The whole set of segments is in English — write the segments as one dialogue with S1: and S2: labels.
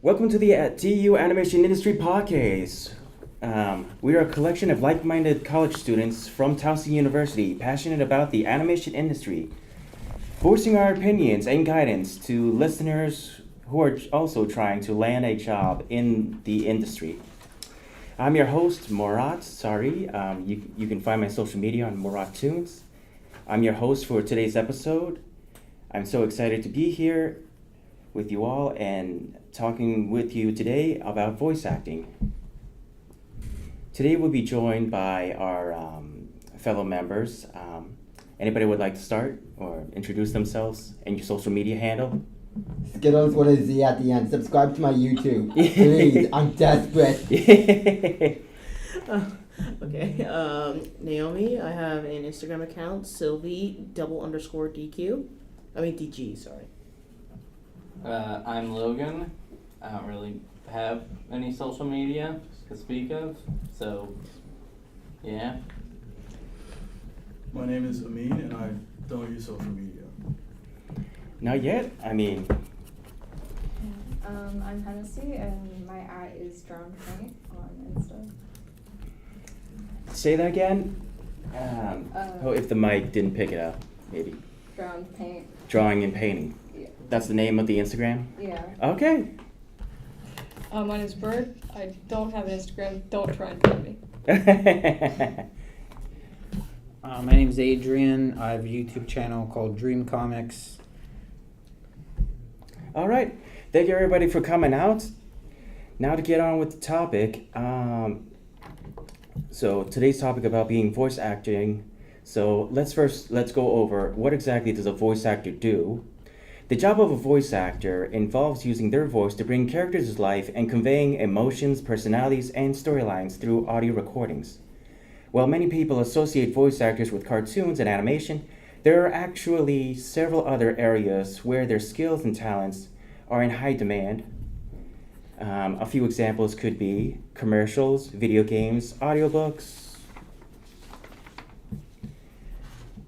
S1: Welcome to the TU Animation Industry Podcast. We are a collection of like-minded college students from Towson University passionate about the animation industry, voicing our opinions and guidance to listeners who are also trying to land a job in the industry. I'm your host, Murat. You can find my social media on Murattoons. I'm your host for today's episode. I'm so excited to be here with you all and talking with you today about voice acting. Today we'll be joined by our fellow members. Anybody would like to start or introduce themselves and your social media handle?
S2: Skittlez with a Z at the end. Subscribe to my YouTube. Please, I'm desperate.
S3: Okay. Naomi, I have an Instagram account, Sylvie_DQ. sorry.
S4: I'm Logan. I don't really have any social media to speak of, so yeah.
S5: My name is Amin, and I don't use social media.
S1: Not yet.
S6: I'm Hennessy, and my @ is Drowned Paint on Insta.
S1: Say that again. If the mic didn't pick it up, maybe.
S6: Drowned Paint.
S1: Drawing and painting.
S6: Yeah.
S1: That's the name of the Instagram?
S6: Yeah.
S1: Okay.
S7: My name's Bird. I don't have an Instagram. Don't try and find me.
S8: My name's Adrian. I have a YouTube channel called Dream Comics.
S1: All right. Thank you, everybody, for coming out. Now to get on with the topic. So today's topic about being voice acting. So let's go over what exactly does a voice actor do. The job of a voice actor involves using their voice to bring characters to life and conveying emotions, personalities, and storylines through audio recordings. While many people associate voice actors with cartoons and animation, there are actually several other areas where their skills and talents are in high demand. A few examples could be commercials, video games, audiobooks,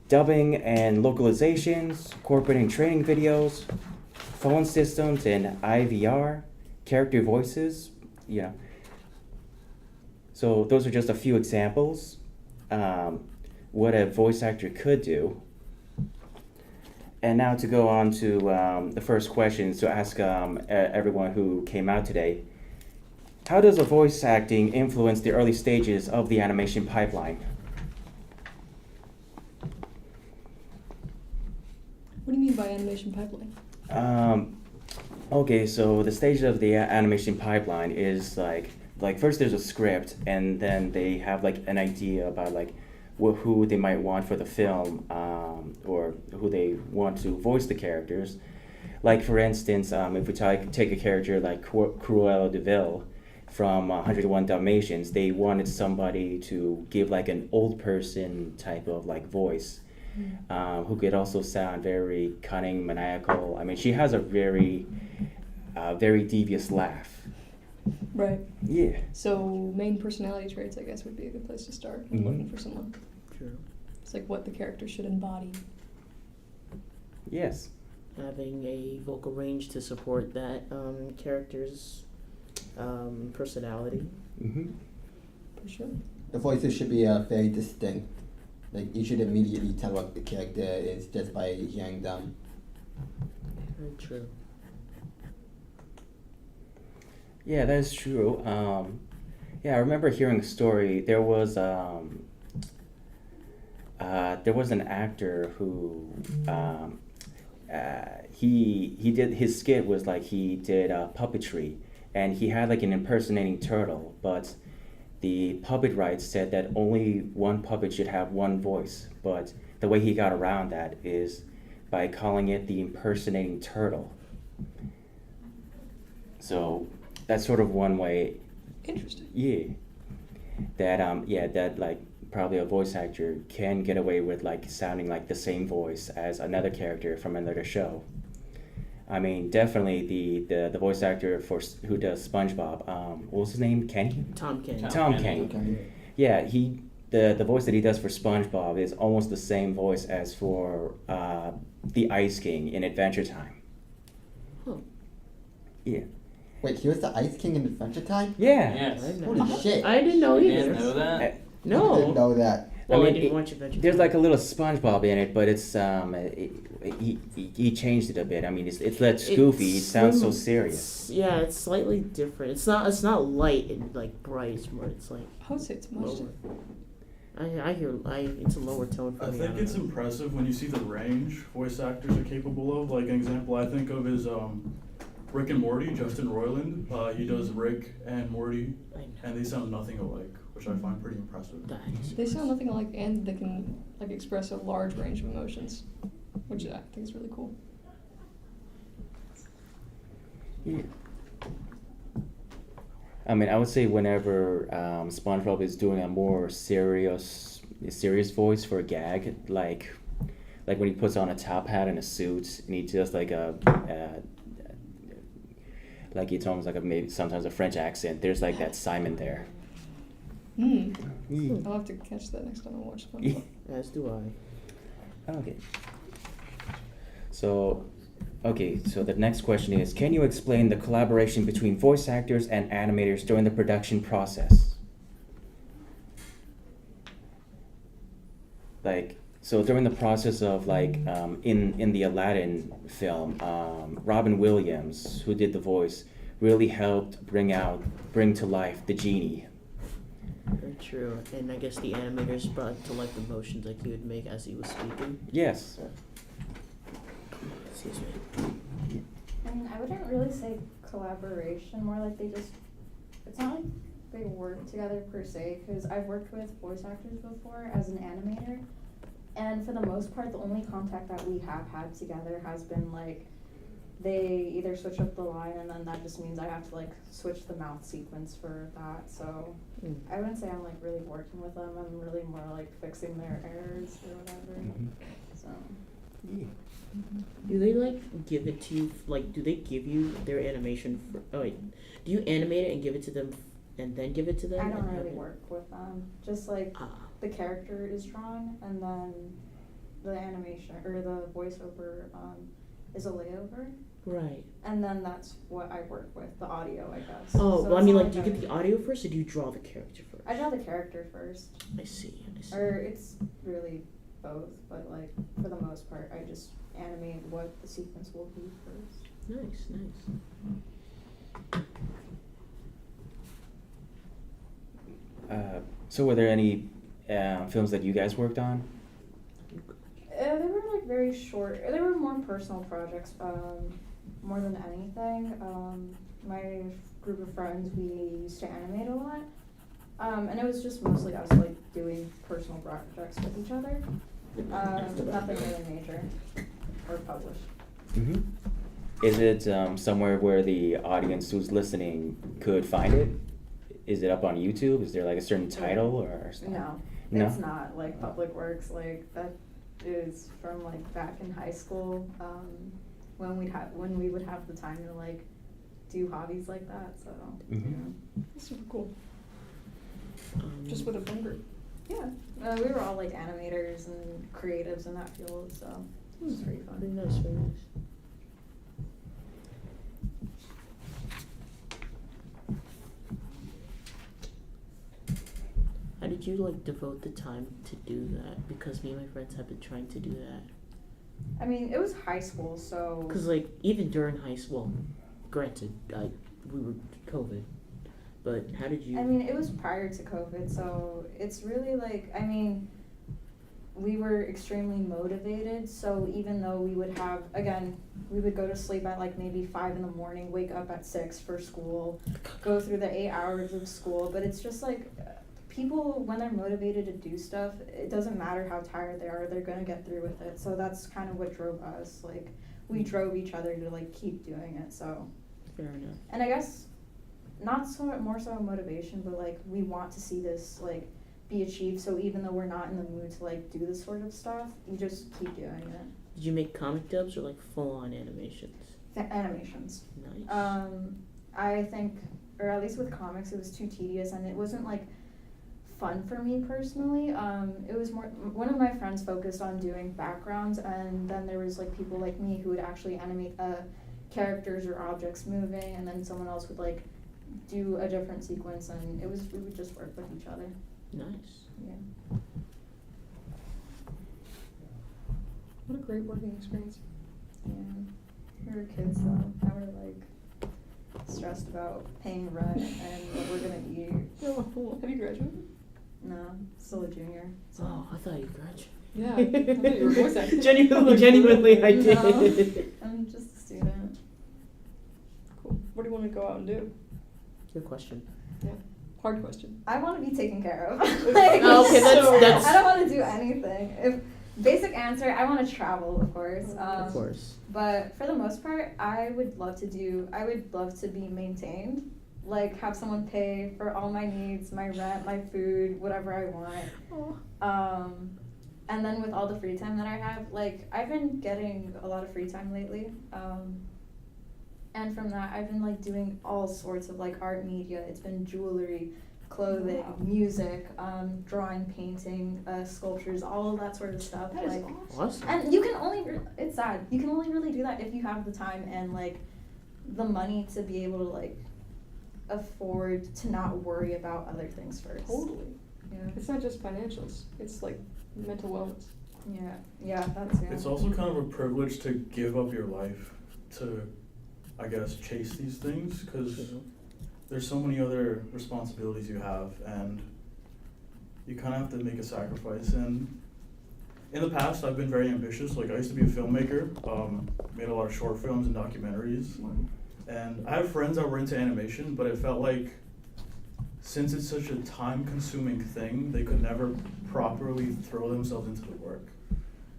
S1: dubbing and localizations, corporate and training videos, phone systems and IVR, character voices, So those are just a few examples what a voice actor could do. And now to go on to the first questions to ask everyone who came out today. How does a voice acting influence the early stages of the animation pipeline?
S7: What do you mean by animation pipeline?
S1: Okay, so the stage of the animation pipeline is like first there's a script, and then they have like an idea about like who they might want for the film, or who they want to voice the characters. Like for instance, if we take a character like Cruella de Vil from 101 Dalmatians, they wanted somebody to give like an old person type of like voice. Who could also sound very cunning, maniacal. I mean, she has a very devious laugh.
S7: Right.
S1: Yeah.
S7: So main personality traits, I guess, would be a good place to start when looking for someone.
S3: True.
S7: It's like what the character should embody.
S1: Yes.
S3: Having a vocal range to support that character's personality.
S1: Mm-hmm.
S7: For sure.
S2: The voices should be very distinct. Like, you should immediately tell what the character is just by hearing them.
S3: Very true.
S1: Yeah, that is true. I remember hearing a story. There was an actor who he did his skit was like he did puppetry, and he had like an impersonating turtle, but the puppet rights said that only one puppet should have one voice, but the way he got around that is by calling it the impersonating turtle. So that's sort of one way.
S7: Interesting.
S1: Yeah. That like probably a voice actor can get away with like sounding like the same voice as another character from another show. I mean, definitely the voice actor who does SpongeBob, what was his name? Kenny?
S3: Tom Kenny.
S1: Tom Kenny. Yeah, the voice that he does for SpongeBob is almost the same voice as for the Ice King in Adventure Time.
S3: Huh.
S1: Yeah.
S2: Wait, he was the Ice King in Adventure Time?
S1: Yeah.
S4: Yes.
S2: Holy shit.
S3: I didn't know
S4: You
S3: either.
S4: didn't know that?
S2: I didn't
S3: No.
S2: know that.
S3: Well, I
S1: mean,
S3: didn't watch Adventure
S1: There's
S3: Time.
S1: like a little SpongeBob in it, but it's he changed it a bit. I mean, it's less goofy. It sounds so serious.
S3: Yeah, it's slightly different. It's not light and like bright. It's more. It's like
S7: I would say it's much.
S3: lower. It's a lower tone for
S5: I
S3: me.
S5: think
S3: don't
S5: it's
S3: know.
S5: impressive when you see the range voice actors are capable of. Like an example I think of is Rick and Morty, Justin Roiland. He does Rick and Morty,
S3: I know.
S5: and they sound nothing alike, which I find pretty impressive.
S3: That is
S7: They sound nothing alike, and they can like express a large range of emotions, which I think is really cool.
S1: Yeah. I mean, I would say whenever SpongeBob is doing a more serious voice for a gag, like when he puts on a top hat and a suit, and he does like like it's almost like maybe sometimes a French accent. There's like that Simon there.
S7: Hmm.
S1: Yeah.
S7: I'll have to catch that next time I watch SpongeBob.
S3: As do I.
S1: Okay. So the next question is, can you explain the collaboration between voice actors and animators during the production process? So during the process of in the Aladdin film, Robin Williams, who did the voice, really helped bring to life the genie.
S3: Very true. And I guess the animators brought to life the motions like he would make as he was speaking.
S1: Yes.
S3: Excuse me.
S6: I mean, I wouldn't really say collaboration, more like it's not like they work together per se, because I've worked with voice actors before as an animator, and for the most part, the only contact that we have had together has been like, they either switch up the line, and then that just means I have to like switch the mouth sequence for that, so I wouldn't say I'm like really working with them, I'm really more like fixing their errors or whatever, so.
S1: Yeah.
S3: Do they like give it to you? Like, do they give you their animation? Do you animate it and give it to them, and then give it to them?
S6: I don't
S3: and
S6: really
S3: have it-
S6: work with them, just like the character is drawn, and then the animation or the voiceover is a layover,
S3: Right.
S6: and then that's what I work with, the audio, I guess.
S3: Oh,
S6: So
S3: well, I
S6: it's
S3: mean,
S6: not
S3: like, do you get the audio first, or do you draw the character first?
S6: I draw the character first,
S3: I see.
S6: or it's really both, but like for the most part, I just animate what the sequence will be first.
S3: Nice.
S1: So were there any films that you guys worked on?
S6: They were like very short. They were more personal projects, more than anything. My group of friends, we used to animate a lot, and it was just mostly us like doing personal projects with each other. Nothing really major or published.
S1: Mm-hmm. Is it somewhere where the audience who's listening could find it? Is it up on YouTube? Is there like a certain title or something?
S6: No, it's not like public works. Like that is from like back in high school, when we would have the time to like do hobbies like that. So
S1: Mhm.
S7: That's super cool. Just with a friend group.
S6: yeah, we were all like animators and creatives in that field. So it was pretty fun.
S3: Very nice. Very nice. How did you like devote the time to do that? Because me and my friends have been trying to do that.
S6: I mean, it was high school, so
S3: Because like even during high school, granted, we were COVID, but how did you?
S6: I mean, it was prior to COVID, so it's really like, I mean, we were extremely motivated, so even though we would have, again, we would go to sleep at like maybe 5 in the morning, wake up at 6 for school, go through the 8 hours of school, but it's just like, people, when they're motivated to do stuff, it doesn't matter how tired they are, they're gonna get through with it, so that's kind of what drove us, like, we drove each other to like keep doing it, so.
S3: Fair enough.
S6: And I guess, not so more so motivation, but like we want to see this like be achieved. So even though we're not in the mood to like do this sort of stuff, you just keep doing it.
S3: Did you make comic dubs or like full on animations?
S6: Animations.
S3: Nice.
S6: I think, or at least with comics, it was too tedious and it wasn't like fun for me personally. It was more, one of my friends focused on doing backgrounds, and then there was like people like me who would actually animate characters or objects moving, and then someone else would like do a different sequence, and we would just work with each other.
S3: Nice.
S6: Yeah.
S7: What a great working experience.
S6: Yeah. We were kids though. Now we're like stressed about paying rent and what we're gonna eat.
S7: Have you graduated?
S6: No, still a junior. So.
S3: Oh, I thought you graduated.
S7: Yeah, I thought you were voice acting.
S3: Genuinely, I did.
S6: No, I'm just a student.
S7: Cool. What do you want to go out and do?
S3: Good question.
S7: Yeah. Hard question.
S6: I want to be taken care of.
S3: Oh, okay, that's-
S6: I don't want to do anything. If basic answer, I want to travel, of course.
S3: Of course.
S6: But for the most part, I would love to be maintained. Like have someone pay for all my needs, my rent, my food, whatever I want. And then with all the free time that I have, like I've been getting a lot of free time lately. And from that, I've been like doing all sorts of like art media. It's been jewelry, clothing, music, drawing, painting, sculptures, all of that sort of stuff.
S7: That is
S6: like,
S3: Awesome.
S6: and you can only, it's sad, you can only really do that if you have the time and like the money to be able to like afford to not worry about other things first.
S7: Totally.
S6: Yeah.
S7: It's not just financials. It's like mental wellness.
S6: Yeah, that's
S5: It's also kind of a privilege to give up your life to, I guess, chase these things, because there's so many other responsibilities you have, and you kind of have to make a sacrifice. And in the past, I've been very ambitious. Like I used to be a filmmaker, made a lot of short films and documentaries. And I have friends that were into animation, but it felt like since it's such a time-consuming thing, they could never properly throw themselves into the work.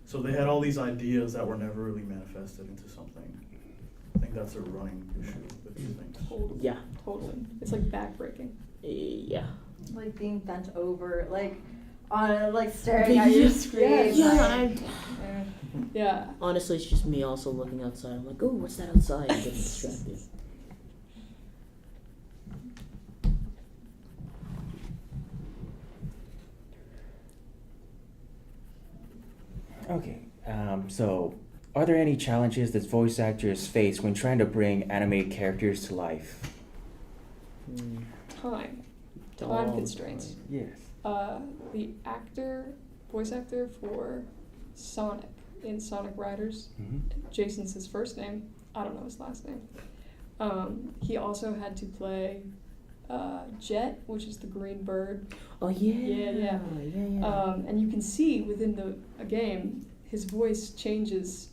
S5: So they had all these ideas that were never really manifested into something. I think that's a running issue with these things.
S7: Totally.
S3: Yeah.
S7: Totally. It's like backbreaking.
S3: Yeah.
S6: like being bent over, like on like staring at your screen.
S3: Yeah.
S7: Yeah.
S3: Honestly, it's just me also looking outside. I'm like, oh, what's that outside? I'm getting distracted.
S1: Okay, so are there any challenges that voice actors face when trying to bring animated characters to life?
S3: Mm.
S7: Time
S3: Oh,
S7: constraints.
S1: Yes.
S7: The voice actor for Sonic in Sonic Riders, Jason's his first name. I don't know his last name. He also had to play Jet, which is the green bird.
S3: Oh yeah.
S7: Yeah.
S3: Yeah.
S7: And you can see within a game, his voice changes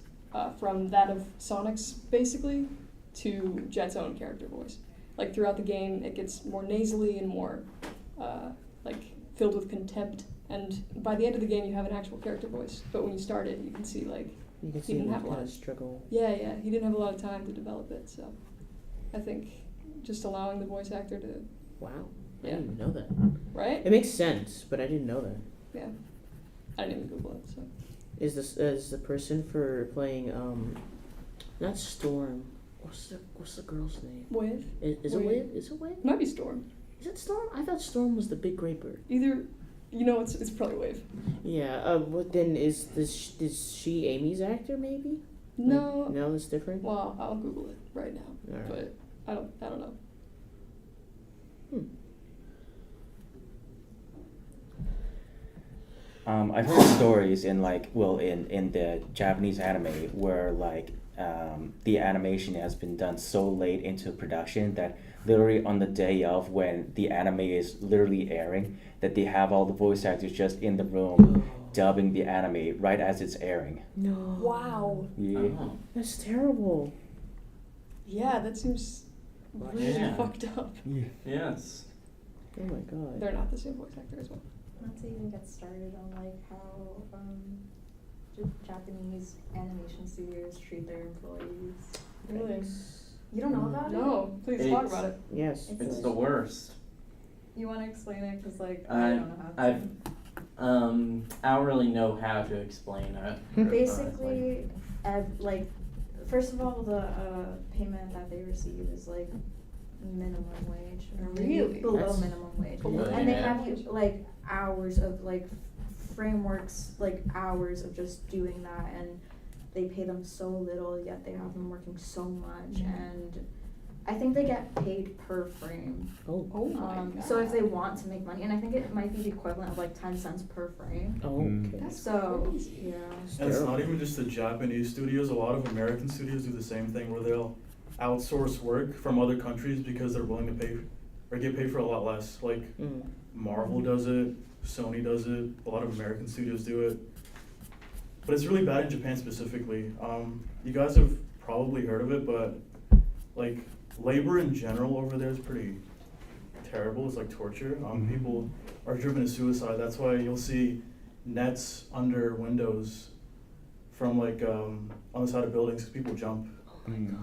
S7: from that of Sonic's basically to Jet's own character voice. Like throughout the game, it gets more nasally and more like filled with contempt. And by the end of the game, you have an actual character voice. But when you start it, you can see like
S3: You can
S7: he
S3: see
S7: didn't
S3: him
S7: have a lot
S3: kind
S7: of
S3: of struggle.
S7: Yeah, he didn't have a lot of time to develop it. So I think just allowing the voice actor to
S3: Wow. I
S7: Yeah.
S3: didn't even know that.
S7: right.
S3: It makes sense, but I didn't know that.
S7: Yeah, I didn't even Google it. So
S3: Is the person for playing not Storm? What's the girl's name?
S7: Wave
S3: Is it
S7: Wave.
S3: Wave? Is it Wave?
S7: might be Storm.
S3: Is it Storm? I thought Storm was the big gray bird.
S7: Either, it's probably Wave.
S3: Yeah. What then is she Amy's actor maybe?
S7: No.
S3: No, it's different.
S7: Well, I'll Google it right now.
S3: All right.
S7: But I don't know.
S1: I've heard stories in in the Japanese anime where the animation has been done so late into production that literally on the day of when the anime is literally airing, that they have all the voice actors just in the room dubbing the anime right as it's airing.
S3: No.
S7: Wow.
S1: Yeah.
S3: That's terrible.
S7: Yeah, that seems really
S4: Yeah.
S7: fucked up.
S4: Yes.
S3: Oh my god.
S7: They're not the same voice actor as well.
S6: Not to even get started on like how Japanese animation studios treat their employees.
S7: Really?
S6: You don't know about it?
S7: No, please talk
S4: It's-
S7: about it.
S3: Yes.
S4: It's the worst.
S6: You want to explain it? Because like I don't know how to.
S4: I don't really know how to explain it.
S6: Basically, first of all, the payment that they receive is like minimum wage or maybe
S7: Really?
S6: below
S3: That's-
S6: minimum wage,
S7: Below
S6: and they
S4: minimum
S6: have you like hours of like frameworks, like hours of just doing that, and they pay them so little, yet they have them working so much, and I think they get paid per frame.
S3: Oh.
S7: Oh my god.
S6: So if they want to make money, and I think it might be the equivalent of like 10 cents per frame.
S3: Oh. Okay.
S7: That's
S6: So
S7: crazy.
S6: yeah.
S5: And it's not even just the Japanese studios. A lot of American studios do the same thing where they'll outsource work from other countries because they're willing to pay or get paid for a lot less. Like
S3: Mm.
S5: Marvel does it, Sony does it, a lot of American studios do it. But it's really bad in Japan specifically. You guys have probably heard of it, but like labor in general over there is pretty terrible. It's like torture. People are driven to suicide. That's why you'll see nets under windows from like on the side of buildings because people jump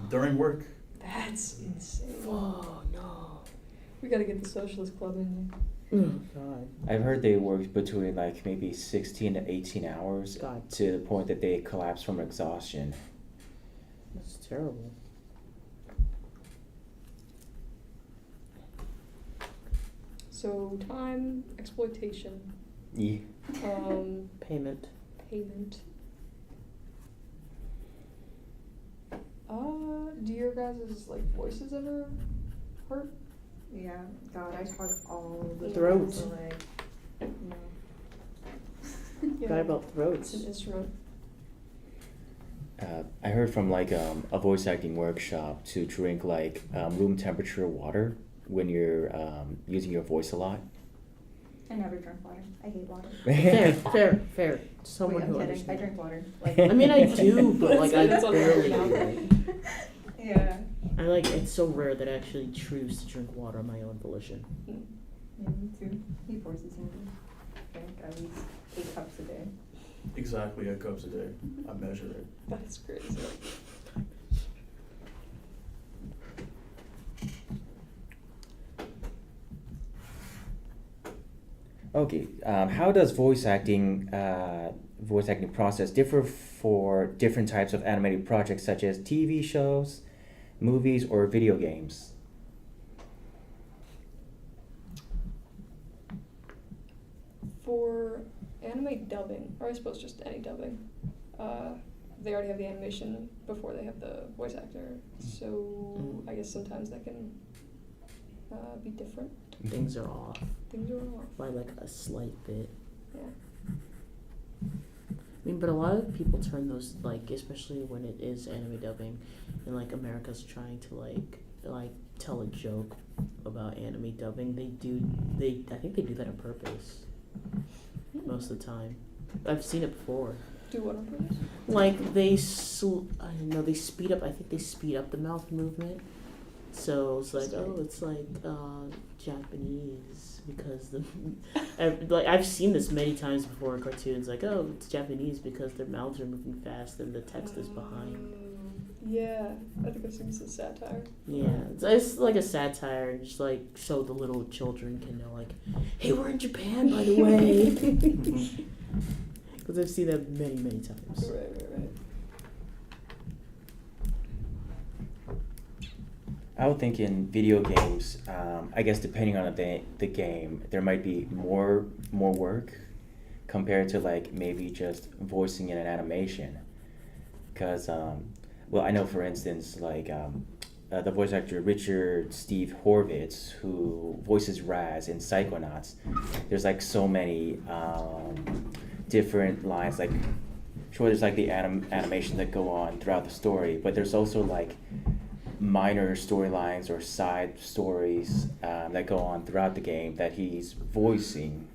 S5: during work.
S7: That's insane.
S3: Oh no.
S7: We gotta get the socialist club in
S3: Oh God.
S1: I've heard they work between like maybe 16 to 18 hours
S3: God.
S1: to the point that they collapse from exhaustion.
S3: That's terrible.
S7: So time, exploitation,
S1: Yeah.
S3: Payment.
S7: payment. Do your guys' like voices ever hurt?
S6: Yeah, God, I talk all the
S3: Throat.
S6: time, so like, no.
S3: Forgot about
S7: It's
S3: throats.
S7: an instrument.
S1: I heard from like a voice acting workshop to drink like room temperature water when you're using your voice a lot.
S6: I never drink water. I hate water.
S3: Fair. Someone
S6: Wait,
S3: who
S6: I'm kidding. I
S3: understands.
S6: drink water. Like,
S3: I mean, I do, but like I
S7: That's on
S3: barely
S7: record now.
S3: do.
S6: yeah.
S3: I like. It's so rare that I actually choose to drink water on my own volition.
S6: Yeah, me too. He forces me to drink at least 8 cups a day.
S5: Exactly 8 cups a day. I measure it.
S7: That's crazy.
S1: Okay, how does voice acting process differ for different types of animated projects such as TV shows, movies, or video games?
S7: For anime dubbing, or I suppose just any dubbing, they already have the animation before they have the voice actor. So I guess sometimes that can be different.
S3: Things are off
S7: Things are off.
S3: by like a slight bit.
S7: Yeah.
S3: I mean, but a lot of people turn those, like, especially when it is anime dubbing, and like America's trying to like tell a joke about anime dubbing. I think they do that on purpose most of the time. I've seen it before.
S7: Do what on purpose?
S3: Like I don't know, they speed up. I think they speed up the mouth movement. So it's like, oh, it's like Japanese because like I've seen this many times before in cartoons. Like, oh, it's Japanese because their mouths are moving fast and the text is behind.
S7: Yeah, I think I've seen this as satire.
S3: Yeah, it's like a satire, and just like so the little children can know, like, hey, we're in Japan, by the way. Because I've seen that many times.
S7: Right.
S1: I would think in video games, I guess depending on the game, there might be more work compared to like maybe just voicing in an animation. Because, well, I know for instance, like the voice actor Richard Steve Horvitz, who voices Raz in Psychonauts, there's like so many different lines. Like, sure, there's like the animation that go on throughout the story, but there's also like minor storylines or side stories that go on throughout the game that he's voicing,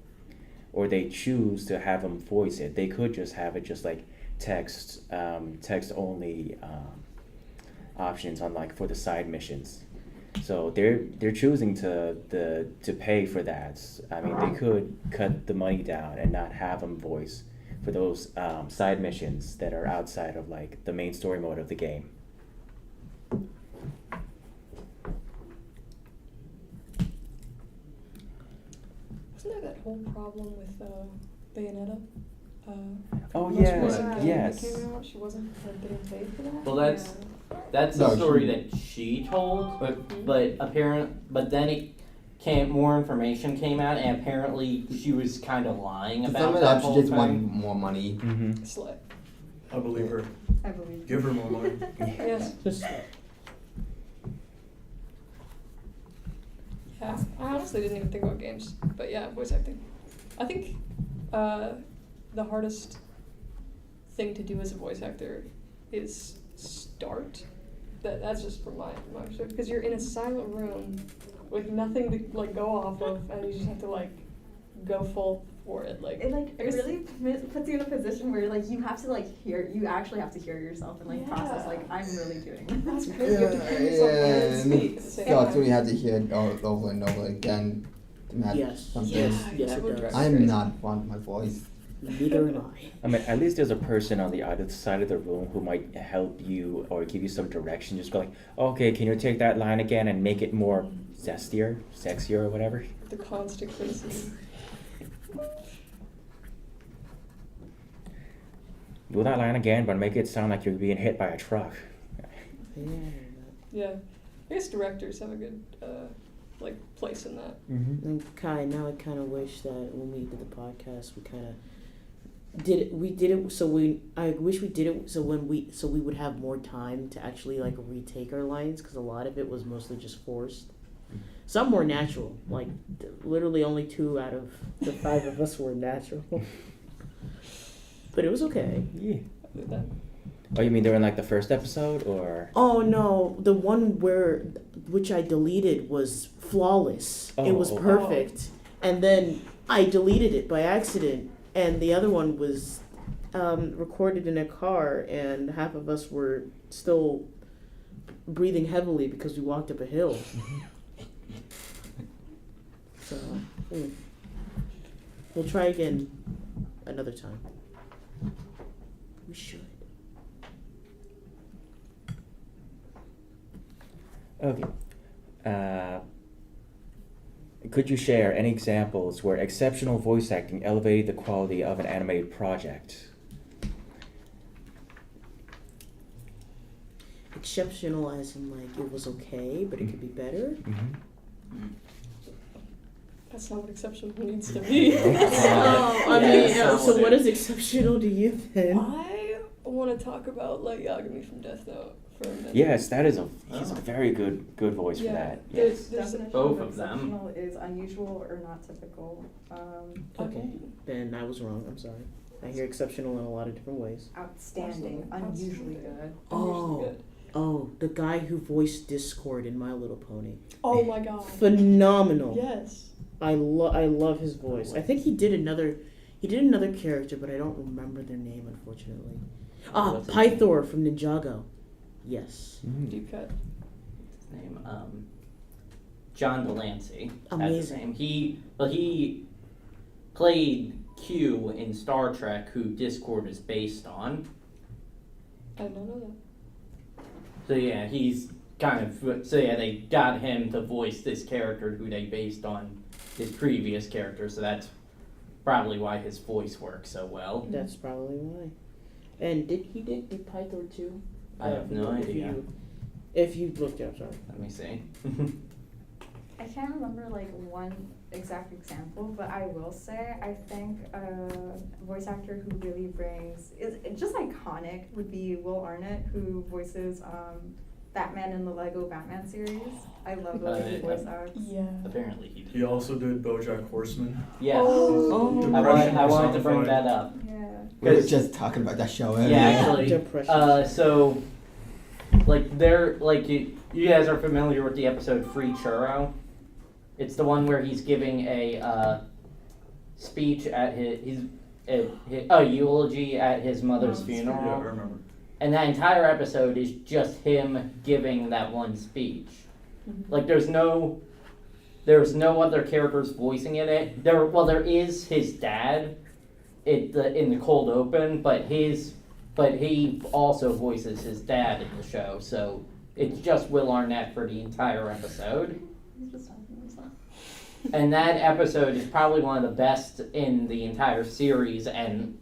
S1: or they choose to have him voice it. They could just have it just like text only options on like for the side missions. So they're choosing to pay for that. I mean, they could cut the money down and not have him voice for those side missions that are outside of like the main story mode of the game.
S7: Wasn't there that whole problem with Bayonetta?
S1: Oh,
S7: Most
S1: yeah,
S7: recent game
S1: yes.
S7: that came out, she wasn't getting paid for that.
S4: Well, that's
S2: No,
S4: the story
S2: she-
S4: that she told, but then more information came out, and apparently she was kind of lying
S2: To
S4: about
S2: sum it
S4: that
S2: up,
S4: whole
S2: she just
S4: thing.
S2: wanted more money.
S1: Mm-hmm.
S7: Slay.
S5: I believe her.
S6: I believe.
S5: Give her more money.
S7: Yes. Yeah, I honestly didn't even think about games, but yeah, voice acting. I think the hardest thing to do as a voice actor is start. That's just from my perspective, because you're in a silent room with nothing to like go off of, and you just have to like go full for it. Like
S9: It
S7: I guess-
S9: really puts you in a position where like you have to like you actually have to hear yourself and like process
S7: Yeah.
S9: like I'm really doing
S7: That's
S9: this.
S7: crazy. You have to hear yourself and
S2: and
S7: speak
S2: it
S7: at the same
S2: sucks
S7: time.
S2: when you have to hear it over and over again to match
S3: Yes.
S2: something.
S3: Yes,
S7: Yeah,
S3: it
S7: would
S3: does.
S7: drive me
S2: I'm
S7: crazy.
S2: not fond of my voice.
S3: Neither am I.
S1: I mean, at least there's a person on the other side of the room who might help you or give you some direction. Just go like, okay, can you take that line again and make it more zestier, sexier, or whatever?
S7: The constant criticism.
S1: Do that line again, but make it sound like you're being hit by a truck.
S3: Yeah.
S7: Yeah, I guess directors have a good like place in that.
S1: Mm-hmm.
S3: And now I kind of wish that when we did the podcast, we kind of did it. We did it so I wish we did it so we would have more time to actually like retake our lines, because a lot of it was mostly just forced. Some were natural, like literally only 2 out of the 5 of us were natural. But it was okay.
S1: Yeah.
S7: I did that.
S1: Oh, you mean during like the first episode, or?
S3: Oh no, the one which I deleted was flawless. It was
S1: Oh.
S3: perfect. And then I deleted it by accident, and the other one was recorded in a car, and half of us were still breathing heavily because we walked up a hill. So, we'll try again another time. We should.
S1: Okay. Could you share any examples where exceptional voice acting elevated the quality of an animated project?
S3: Exceptional as in like it was okay, but it could be better.
S1: Mm-hmm.
S7: That's not what exceptional needs to be.
S3: So what is exceptional to you then?
S7: I want to talk about like Yagami from Death Note for a minute.
S1: Yes, that is he's a very good voice for
S7: Yeah,
S1: that.
S7: there's-
S1: Yes.
S7: there's-
S9: Definition
S4: Both
S9: of
S4: of them.
S9: exceptional is unusual or not typical.
S3: Okay, then I was wrong. I'm sorry. I hear exceptional in a lot of different ways.
S9: Outstanding,
S7: Absolutely.
S9: unusually good.
S3: Oh.
S7: Usually good.
S3: Oh, the guy who voiced Discord in My Little Pony.
S7: Oh my god.
S3: Phenomenal.
S7: Yes.
S3: I love his voice. I think he did another character, but I don't remember their name, unfortunately.
S4: What's his name?
S3: Pythor from Ninjago. Yes.
S1: Mm.
S7: Deep cut.
S4: His name, John Delancey. That's his
S3: Amazing.
S4: name. He played Q in Star Trek, who Discord is based on.
S7: I don't know that.
S4: So yeah, he's they got him to voice this character who they based on his previous character, so that's probably why his voice works so well.
S3: That's probably why. And did Pythor too?
S4: I have no idea.
S3: If you looked it up, sorry.
S4: Let me see.
S6: I can't remember like one exact example, but I will say I think a voice actor who really brings is just iconic would be Will Arnett, who voices Batman in the Lego Batman series. I love the way he voice acts.
S7: Yeah.
S4: Apparently he did.
S5: He also did BoJack Horseman.
S4: Yes.
S3: Oh.
S4: I wanted to bring that up.
S6: Yeah.
S2: We were
S4: 'Cause-
S2: just talking about that show earlier.
S4: Yeah, actually.
S3: Depression.
S4: So, you guys are familiar with the episode Free Churro? It's the one where he's giving a speech at a eulogy at his mother's
S5: Yeah, I
S4: funeral.
S5: remember.
S4: And that entire episode is just him giving that one speech.
S7: Mhm.
S4: Like there's no other characters voicing in it. There is his dad in the cold open, but he also voices his dad in the show, so it's just Will Arnett for the entire episode.
S6: He's just talking to himself.
S4: And that episode is probably one of the best in the entire series, and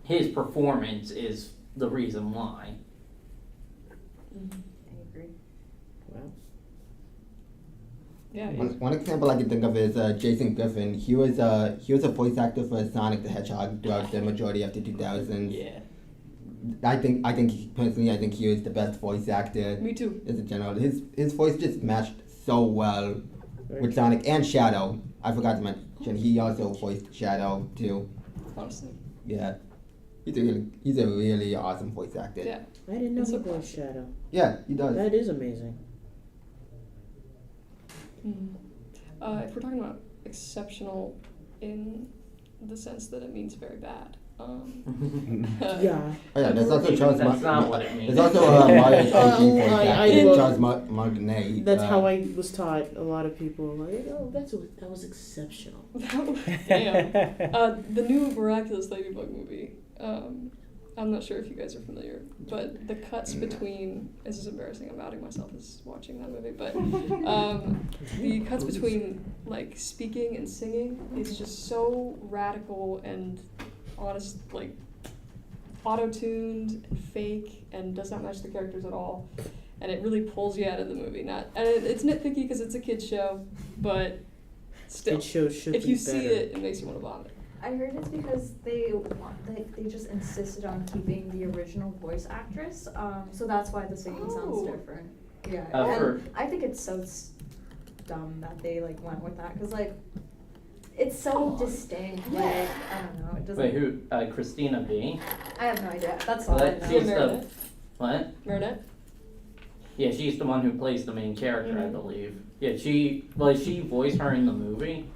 S4: his performance is the reason why.
S6: I agree.
S3: Wow.
S7: Yeah.
S2: One example I can think of is Jason Griffin. He was a voice actor for Sonic the Hedgehog throughout the majority of the 2000s.
S4: Yeah.
S2: I think personally, I think he was the best voice actor.
S7: Me too.
S2: As a general, his voice just matched so well with Sonic and Shadow. I forgot to mention he also voiced Shadow too.
S7: Honestly.
S2: Yeah, he's a really awesome voice actor.
S7: Yeah.
S3: I didn't know
S7: It's
S3: he
S7: so
S3: voiced Shadow.
S2: Yeah, he does.
S3: That is amazing.
S7: If we're talking about exceptional in the sense that it means very bad.
S3: Yeah.
S2: Oh yeah, there's also Charles.
S4: That's not what it means.
S2: There's also Mario's OG voice
S3: I
S2: actor,
S3: love-
S2: Charles Martinet.
S3: That's how I was taught. A lot of people were like, oh, that was exceptional.
S7: Damn. The new Miraculous Ladybug movie. I'm not sure if you guys are familiar, but the cuts between, this is embarrassing, I'm outing myself as watching that movie, but the cuts between like speaking and singing is just so radical and honest, like auto-tuned and fake and does not match the characters at all. And it really pulls you out of the movie. It's nitpicky because it's a kid's show, but still,
S3: Kid shows should
S7: if
S3: be
S7: you see
S3: better.
S7: it, it makes you want to vomit.
S6: I heard it's because they just insisted on keeping the original voice actress, so that's why the singing sounds
S7: Oh.
S6: different. Yeah,
S4: For-
S6: and I think it's so dumb that they like went with that because like it's so distinct. Like I don't know, it doesn't.
S4: Wait, who? Christina B.
S6: I have no idea. That's all I
S4: That-
S6: know.
S4: she's the
S7: Meredith.
S4: what?
S7: Meredith?
S4: Yeah, she's the one who plays the main character, I
S7: Mhm.
S4: believe. Yeah, she voiced her in the movie.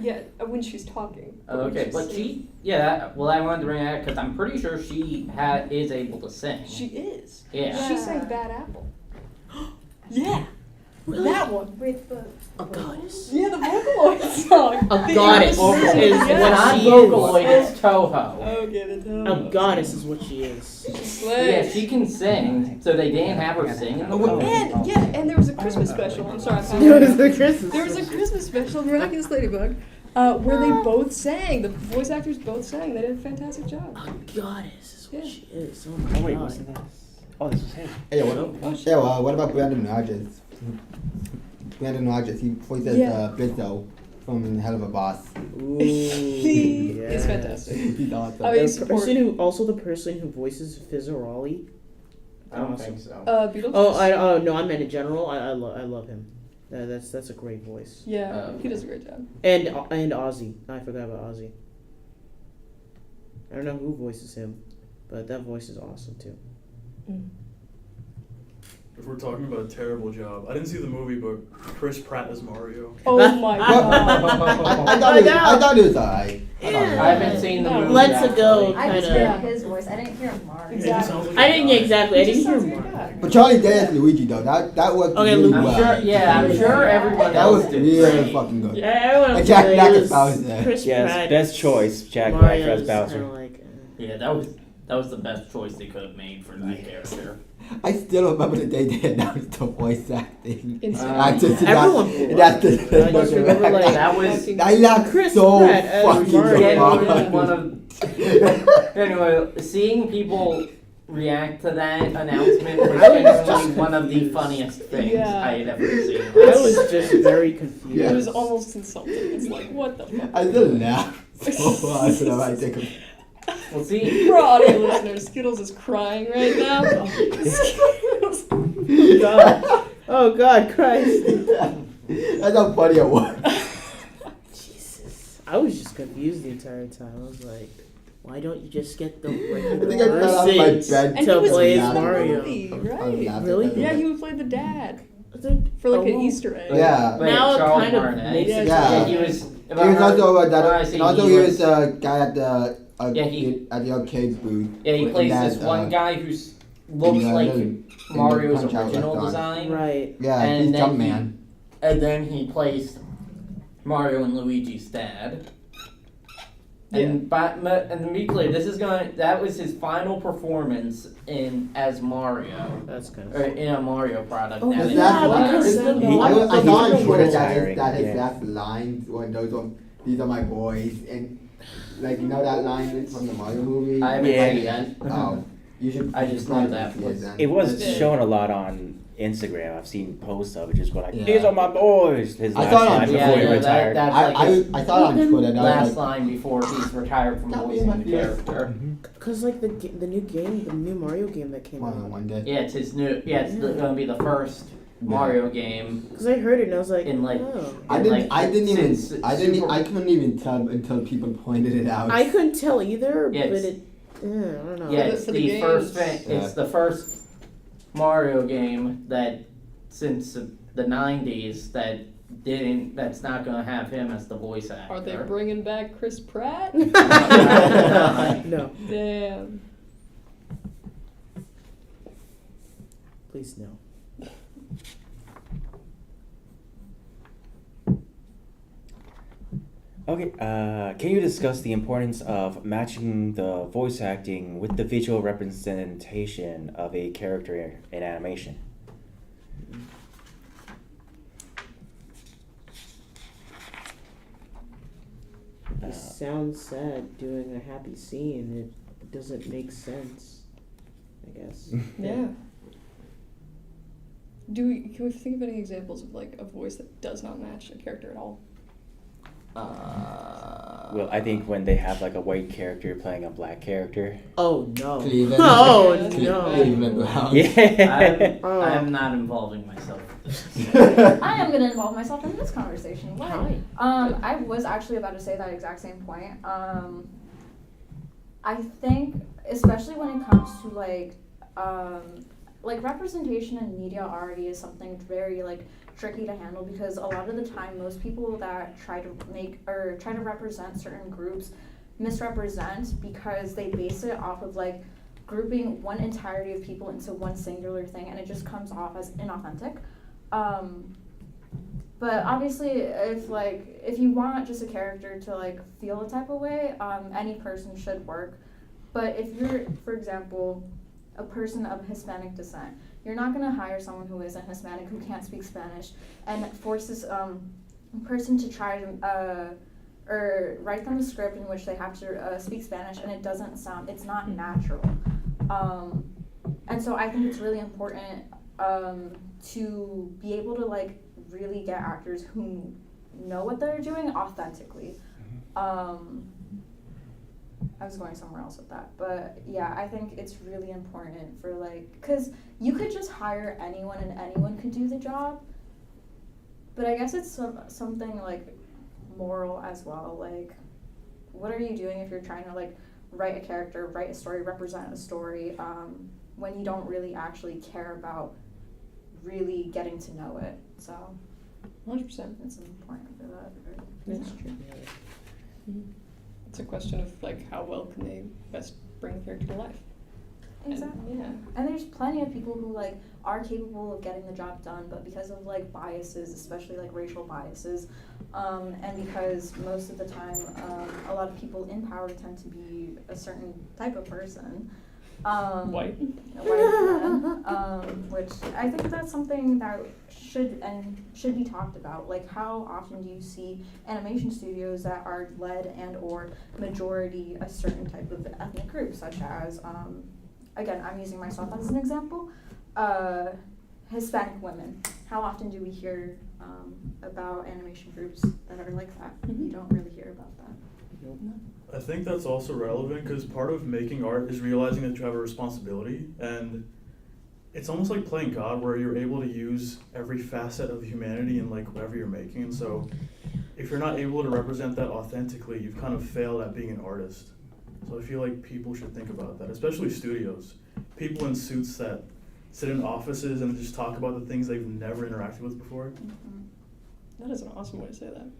S7: Yeah, when she's talking.
S4: Okay, but she, yeah, well, I wanted to bring that because I'm pretty sure she is able to sing.
S7: She is.
S4: Yeah.
S7: She
S6: Yeah.
S7: sang Bad Apple. Yeah.
S3: Really?
S7: That one.
S6: With the
S3: A goddess.
S7: Yeah, the Vocaloid song.
S3: A
S7: The
S3: goddess
S7: Vocaloid.
S3: is
S7: Yes.
S3: what
S4: Not
S3: she
S4: Vocaloid,
S3: is.
S4: it's Toho.
S7: Okay, the Toho.
S3: A goddess is what she is.
S7: Slay.
S4: Yeah, she can sing, so they didn't have her sing in the movie.
S7: And there was a Christmas special. I'm sorry, I'm
S3: There was the Christmas.
S7: There was a Christmas special, Miraculous Ladybug, where they both sang. The voice actors both sang. They did a fantastic job.
S3: A goddess is what
S7: Yeah.
S3: she is. Oh my
S1: Oh wait,
S3: god.
S1: wasn't this? Oh, this was him.
S2: Hey, what about Brandon Rogers? Brandon Rogers, he voices
S7: Yeah.
S2: Blizzo from Hell of a Boss.
S3: Ooh,
S7: He's
S3: yes.
S7: fantastic.
S2: He's awesome.
S7: I mean,
S3: The
S7: support.
S3: also the person who voices Fizzarolli.
S4: I don't think so.
S7: Beatles.
S3: Oh no, I meant in general. I love him. That's a great voice.
S7: Yeah, he does a great job.
S3: And Ozzy. I forgot about Ozzy. I don't know who voices him, but that voice is awesome too.
S5: If we're talking about a terrible job, I didn't see the movie, but Chris Pratt as Mario.
S7: Oh my god.
S2: I thought it was alright.
S4: I haven't seen the movie.
S3: Let's
S4: actually.
S3: go.
S6: I just
S3: Kinda-
S6: heard his voice. I didn't hear Mark.
S5: It just sounds like
S3: I
S5: a
S3: didn't
S5: guy.
S3: exactly. I
S7: He just
S3: didn't
S7: sounds
S3: hear
S7: like a
S3: more.
S7: guy.
S2: But Charlie Day as Luigi though, that worked
S3: Okay,
S2: really
S3: Luigi.
S4: I'm
S2: well.
S4: sure. Yeah, I'm sure everyone
S2: That
S4: else
S2: was
S4: did.
S2: really
S4: great.
S2: fucking good.
S3: Yeah, everyone else
S2: Jack
S3: said
S2: Black
S3: it
S2: is
S3: was
S2: Bowser.
S3: Chris
S1: Yes,
S3: Pratt.
S1: best choice, Jack Black as
S3: Mario's
S1: Bowser.
S3: kinda like,
S4: Yeah, that was the best choice they could have made for that character.
S2: I still remember the day they announced the voice acting.
S7: Insane.
S2: Actors in
S3: Everyone
S2: that-
S3: was.
S2: that's
S3: I just remember, like,
S4: That was
S2: I laughed
S3: Chris
S2: so
S3: Pratt as
S2: fucking
S3: Mario.
S4: genuinely one
S2: hard.
S4: of. Anyway, seeing people react to that announcement was
S3: I was
S4: genuinely
S3: just
S4: one of the
S3: confused.
S4: funniest things
S7: Yeah.
S4: I had ever seen.
S3: I was just very confused.
S2: Yeah.
S7: It was almost insulting. It's like, what the fuck?
S2: I still laugh so hard whenever I think of
S4: Well, see,
S7: For audio listeners, Skittles is crying right now. Skittles.
S3: God. Oh God, Christ.
S2: That's how funny it was.
S3: Jesus. I was just confused the entire time. I was like, why don't you just get the
S2: I think I fell out of my
S3: persons
S2: bed.
S7: And he
S3: to
S7: was
S3: play
S7: in
S3: as
S7: the
S3: Mario?
S7: movie,
S2: I'm
S7: right?
S2: laughing
S3: Really?
S2: at
S7: Yeah,
S2: it.
S7: he would play the dad
S3: For
S7: for like an Easter egg.
S2: Yeah.
S4: Wait,
S3: Now it
S4: Charles
S3: kind of
S4: Martinet.
S3: makes
S7: Yeah,
S3: it.
S2: Yeah.
S4: he was.
S2: He was also
S4: he
S2: he
S4: was-
S2: was a guy at the
S4: Yeah, he-
S2: at the arcade booth.
S4: Yeah, he
S2: with
S4: plays
S2: that,
S4: this one guy who looks
S2: in the
S4: like
S2: little-
S4: Mario's
S2: in the Punch-Out
S4: original
S2: restaurant.
S4: design.
S3: Right.
S2: Yeah,
S4: And
S2: he's
S4: then
S2: Jumpman.
S4: And then he plays Mario and Luigi's dad. And and to be clear, that was his final performance as Mario.
S3: That's kind
S4: Or
S3: of.
S4: in a Mario product.
S3: Oh,
S4: Now
S2: His
S4: that-
S3: yeah,
S2: last
S3: because
S2: line,
S3: the-
S2: I
S1: he's
S2: saw on
S1: been
S2: Twitter
S1: retiring,
S2: that his
S1: yeah.
S2: last lines were these are my boys, and like you know that line from the Mario movie.
S4: I haven't
S1: Yeah.
S4: seen it yet.
S2: Oh, you should.
S4: I just
S2: probably
S4: know that
S2: see
S4: was-
S2: then.
S1: It was
S7: Yeah.
S1: shown a lot on Instagram. I've seen posts of it just going like,
S2: Yeah.
S1: "These are my boys." His
S2: I
S1: last
S2: saw it on
S1: line
S2: Twitter.
S1: before he
S4: Yeah,
S1: retired.
S4: that's like his
S2: I saw it on Twitter. And I
S4: last
S2: was like,
S4: line before he's retired from
S2: That'd be
S4: voicing
S2: my
S4: the
S2: fears.
S4: character.
S3: Cause like the new game, the new Mario game that came out.
S2: one day.
S4: Yeah, it's his new. Yeah, it's gonna be the first Mario game
S3: Cause I heard it and I was like,
S4: in like.
S3: oh.
S2: I
S4: in,
S2: didn't.
S4: like,
S2: I didn't even.
S4: since
S2: I didn't.
S4: Super-
S2: I couldn't even tell until people pointed it out.
S3: I couldn't tell either,
S4: Yeah,
S3: but
S4: it's-
S3: I don't know.
S4: Yeah, it's
S7: For the
S4: the first.
S7: games.
S2: Yeah.
S4: It's the first Mario game that since the '90s that didn't. That's not gonna have him as the voice actor.
S7: Are they bringing back Chris Pratt?
S3: No,
S7: Damn.
S3: please no.
S1: Okay, can you discuss the importance of matching the voice acting with the visual representation of a character in animation?
S3: He sounds sad doing a happy scene. It doesn't make sense, I guess.
S7: Yeah. Can we think of any examples of like a voice that does not match a character at all?
S1: Well, I think when they have like a white character playing a black character.
S3: Oh no.
S2: Cleveland.
S3: Oh
S7: Yeah,
S3: no.
S2: Cleveland Browns.
S1: Yeah.
S4: I'm not involving myself with this.
S6: I am gonna involve myself in this conversation. Why?
S3: Hi.
S6: I was actually about to say that exact same point. I think, especially when it comes to like representation in media already is something very like tricky to handle, because a lot of the time most people that try to represent certain groups misrepresent because they base it off of like grouping one entirety of people into one singular thing, and it just comes off as inauthentic. But obviously, if you want just a character to like feel a type of way, any person should work. But if you're, for example, a person of Hispanic descent, you're not going to hire someone who isn't Hispanic, who can't speak Spanish, and force this person to try to or write them a script in which they have to speak Spanish, and it's not natural. And so I think it's really important to be able to like really get actors who know what they're doing authentically. I was going somewhere else with that, but yeah, I think it's really important for like, because you could just hire anyone and anyone could do the job, but I guess it's something like moral as well. Like, what are you doing if you're trying to like write a character, write a story, represent a story, when you don't really actually care about really getting to know it? So
S7: 100%.
S6: it's important for that.
S3: That's true.
S7: It's a question of like how well can they best bring the character to life.
S6: Exactly.
S7: And, yeah.
S6: And there's plenty of people who like are capable of getting the job done, but because of like biases, especially like racial biases, and because most of the time a lot of people in power tend to be a certain type of person,
S7: White.
S6: a white man, which I think that's something that should be talked about. Like, how often do you see animation studios that are led and or majority a certain type of ethnic group, such as again, I'm using myself as an example, Hispanic women. How often do we hear about animation groups that are like that? You don't really hear about that.
S3: Nope.
S5: I think that's also relevant because part of making art is realizing that you have a responsibility, and it's almost like playing God, where you're able to use every facet of humanity in like whatever you're making. And so if you're not able to represent that authentically, you've kind of failed at being an artist. So I feel like people should think about that, especially studios. People in suits that sit in offices and just talk about the things they've never interacted with before.
S7: That is an awesome way to say that.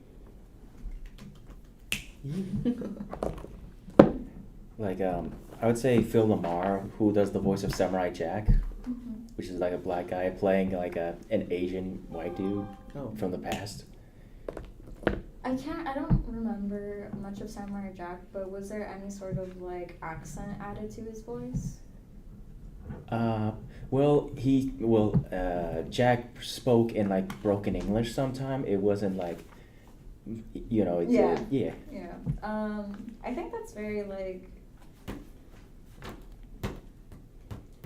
S1: Like, I would say Phil Lamar, who does the voice of Samurai Jack, which is like a black guy playing like an Asian white dude from the past.
S6: I don't remember much of Samurai Jack, but was there any sort of like accent added to his voice?
S1: Jack spoke in like broken English sometime. It wasn't like, it's
S6: Yeah. I think that's very like,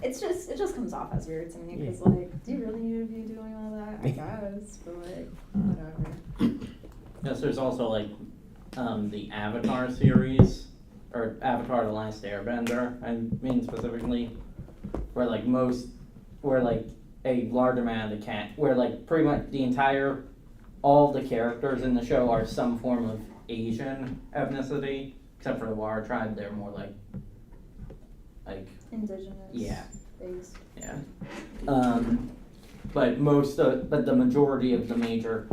S6: it just comes off as weird to me because like, do you really need to be doing all that? I guess, but like, whatever.
S4: Yes, there's also like the Avatar series, or Avatar: The Last Airbender. I mean specifically, where like a large amount of the where like pretty much all the characters in the show are some form of Asian ethnicity, except for the Water tribe. They're more like
S6: Indigenous.
S4: Yeah.
S6: Based.
S4: Yeah. But the majority of the major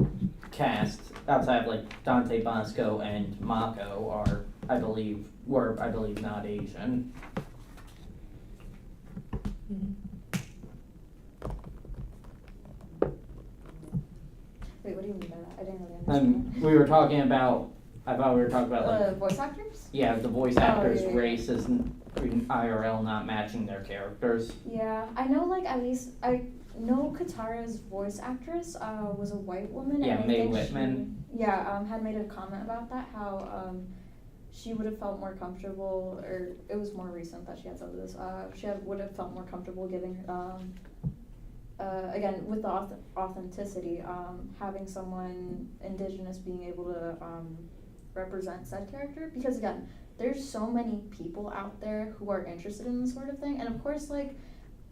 S4: cast outside of like Dante Bosco and Mako were I believe not Asian.
S6: Wait, what do you mean by that? I didn't really understand.
S4: I thought we were talking about like
S6: Voice actors?
S4: yeah, the voice actors'
S6: yeah.
S4: race is in IRL not matching their characters.
S6: Yeah, I know. Like at least I know Katara's voice actress was a white woman.
S4: Yeah,
S6: and I
S4: Mae
S6: think
S4: Whitman.
S6: had made a comment about that. How she would have felt more comfortable, or it was more recent that she had said this. Would have felt more comfortable giving again with the authenticity, having someone indigenous being able to represent said character, because again, there's so many people out there who are interested in this sort of thing, and of course, like,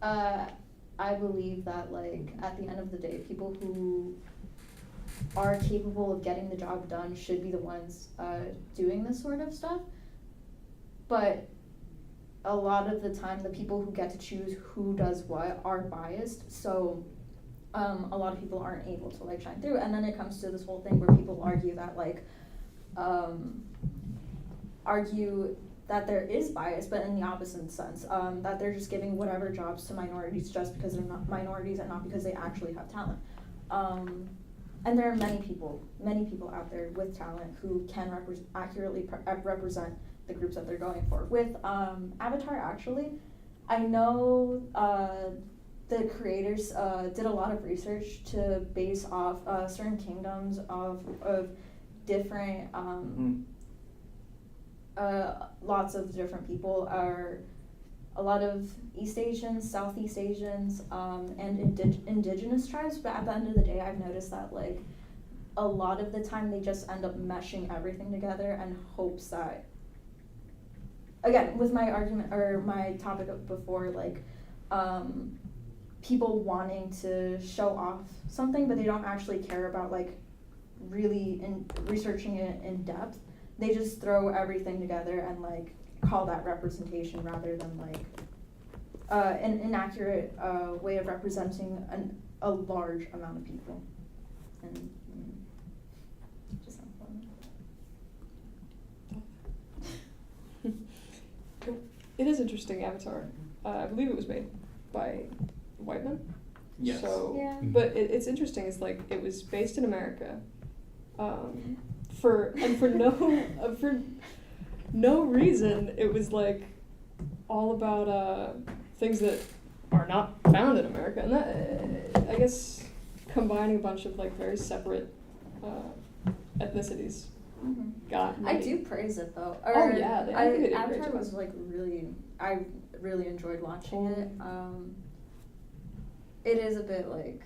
S6: I believe that, like, at the end of the day, people who are capable of getting the job done should be the ones doing this sort of stuff, but a lot of the time, the people who get to choose who does what are biased, so a lot of people aren't able to, like, shine through, and then it comes to this whole thing where people argue that, like, argue that there is bias, but in the opposite sense, that they're just giving whatever jobs to minorities just because they're not minorities and not because they actually have talent. And there are many people out there with talent who can accurately represent the groups that they're going for. With Avatar, actually, I know the creators did a lot of research to base off certain kingdoms of different lots of different people are a lot of East Asians, Southeast Asians, and indigenous tribes, but at the end of the day, I've noticed that, like, a lot of the time they just end up meshing everything together and hopes that, again, with my argument or my topic of before, like, people wanting to show off something, but they don't actually care about, like, really researching it in depth. They just throw everything together and, like, call that representation rather than, like, an inaccurate way of representing a large amount of people. And just
S7: It is interesting, Avatar. I believe it was made by white men.
S4: Yes.
S7: So,
S6: yeah.
S7: but it's interesting. It's like it was based in America, for no reason. It was like all about things that are not found in America, and that I guess combining a bunch of, like, very separate ethnicities.
S6: Mm-hmm.
S7: Got
S6: I do praise it though.
S7: Oh yeah, they did a great
S6: Avatar
S7: job.
S6: was, like, I really enjoyed watching it. It is a bit like,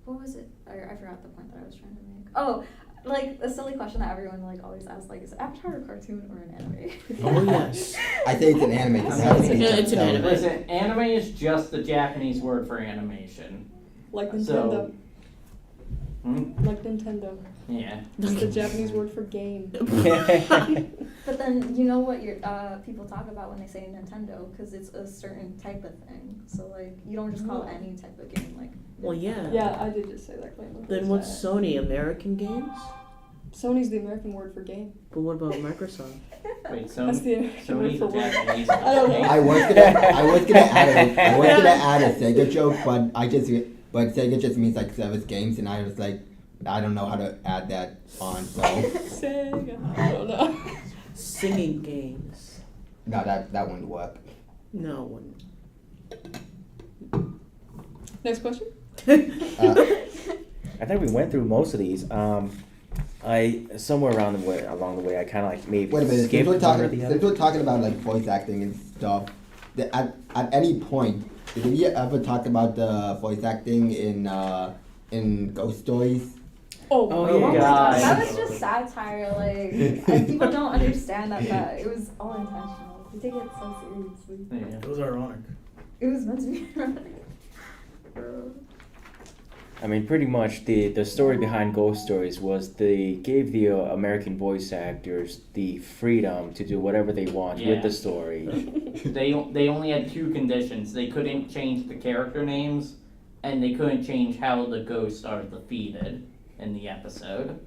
S6: what was it? I forgot the point that I was trying to make. Oh, like a silly question that everyone, like, always asks, like, is Avatar a cartoon or an anime?
S1: Oh, yes.
S2: I say it's an anime.
S3: It's an anime.
S4: Listen, anime is just the Japanese word for animation.
S7: Like Nintendo.
S4: So,
S7: Like Nintendo.
S4: yeah.
S7: It's the Japanese word for game.
S6: But then, you know what people talk about when they say Nintendo, because it's a certain type of thing. So, like, you don't just call it any type of game, like.
S3: Well, yeah.
S7: Yeah, I did just say that claim.
S3: Then what's Sony? American games?
S7: Sony's the American word for game.
S3: But what about Microsoft?
S4: Wait,
S7: That's the American word
S4: Sony's
S7: for
S4: the
S7: word.
S4: Japanese.
S7: I don't know.
S2: I was gonna add a Sega joke, but Sega just means, like, service games, and I was like, I don't know how to add that on, so
S7: Sega. I don't know.
S3: Singing games.
S2: no, that wouldn't work.
S3: No one.
S7: Next question.
S1: I think we went through most of these. I somewhere along the way, I kind of like maybe
S2: Wait a minute,
S1: skipped one or the
S2: since
S1: other.
S2: we're talking about, like, voice acting and stuff, at any point, did we ever talk about the voice acting in Ghost Stories?
S7: Oh,
S1: Oh,
S7: my
S1: yeah.
S4: God.
S6: That was just satire, like, and people don't understand that it was all intentional. We take it so seriously.
S4: Yeah.
S5: It was ironic.
S6: It was meant to be ironic.
S1: I mean, pretty much the story behind Ghost Stories was they gave the American voice actors the freedom to do whatever they want with the
S4: Yeah.
S1: story.
S4: They only had two conditions. They couldn't change the character names, and they couldn't change how the ghosts are defeated in the episode.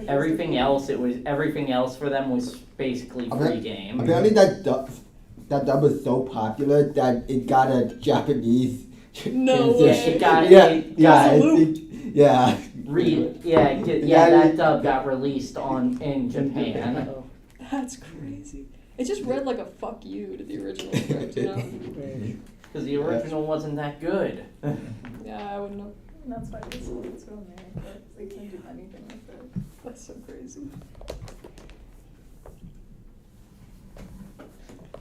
S4: Everything else for them was basically free game.
S2: Apparently that dub was so popular that it got a Japanese
S7: No
S2: transition.
S7: way.
S4: It got
S2: Yeah,
S4: it.
S2: yeah, I
S7: loop.
S2: think, yeah.
S4: That dub got released in Japan.
S3: Oh,
S7: That's crazy. It just read like a fuck you to the original script, you know?
S3: right.
S4: Because the original wasn't that good.
S7: Yeah, I wouldn't know.
S6: And that's why they sold it to America. They couldn't do anything with it.
S7: That's so crazy.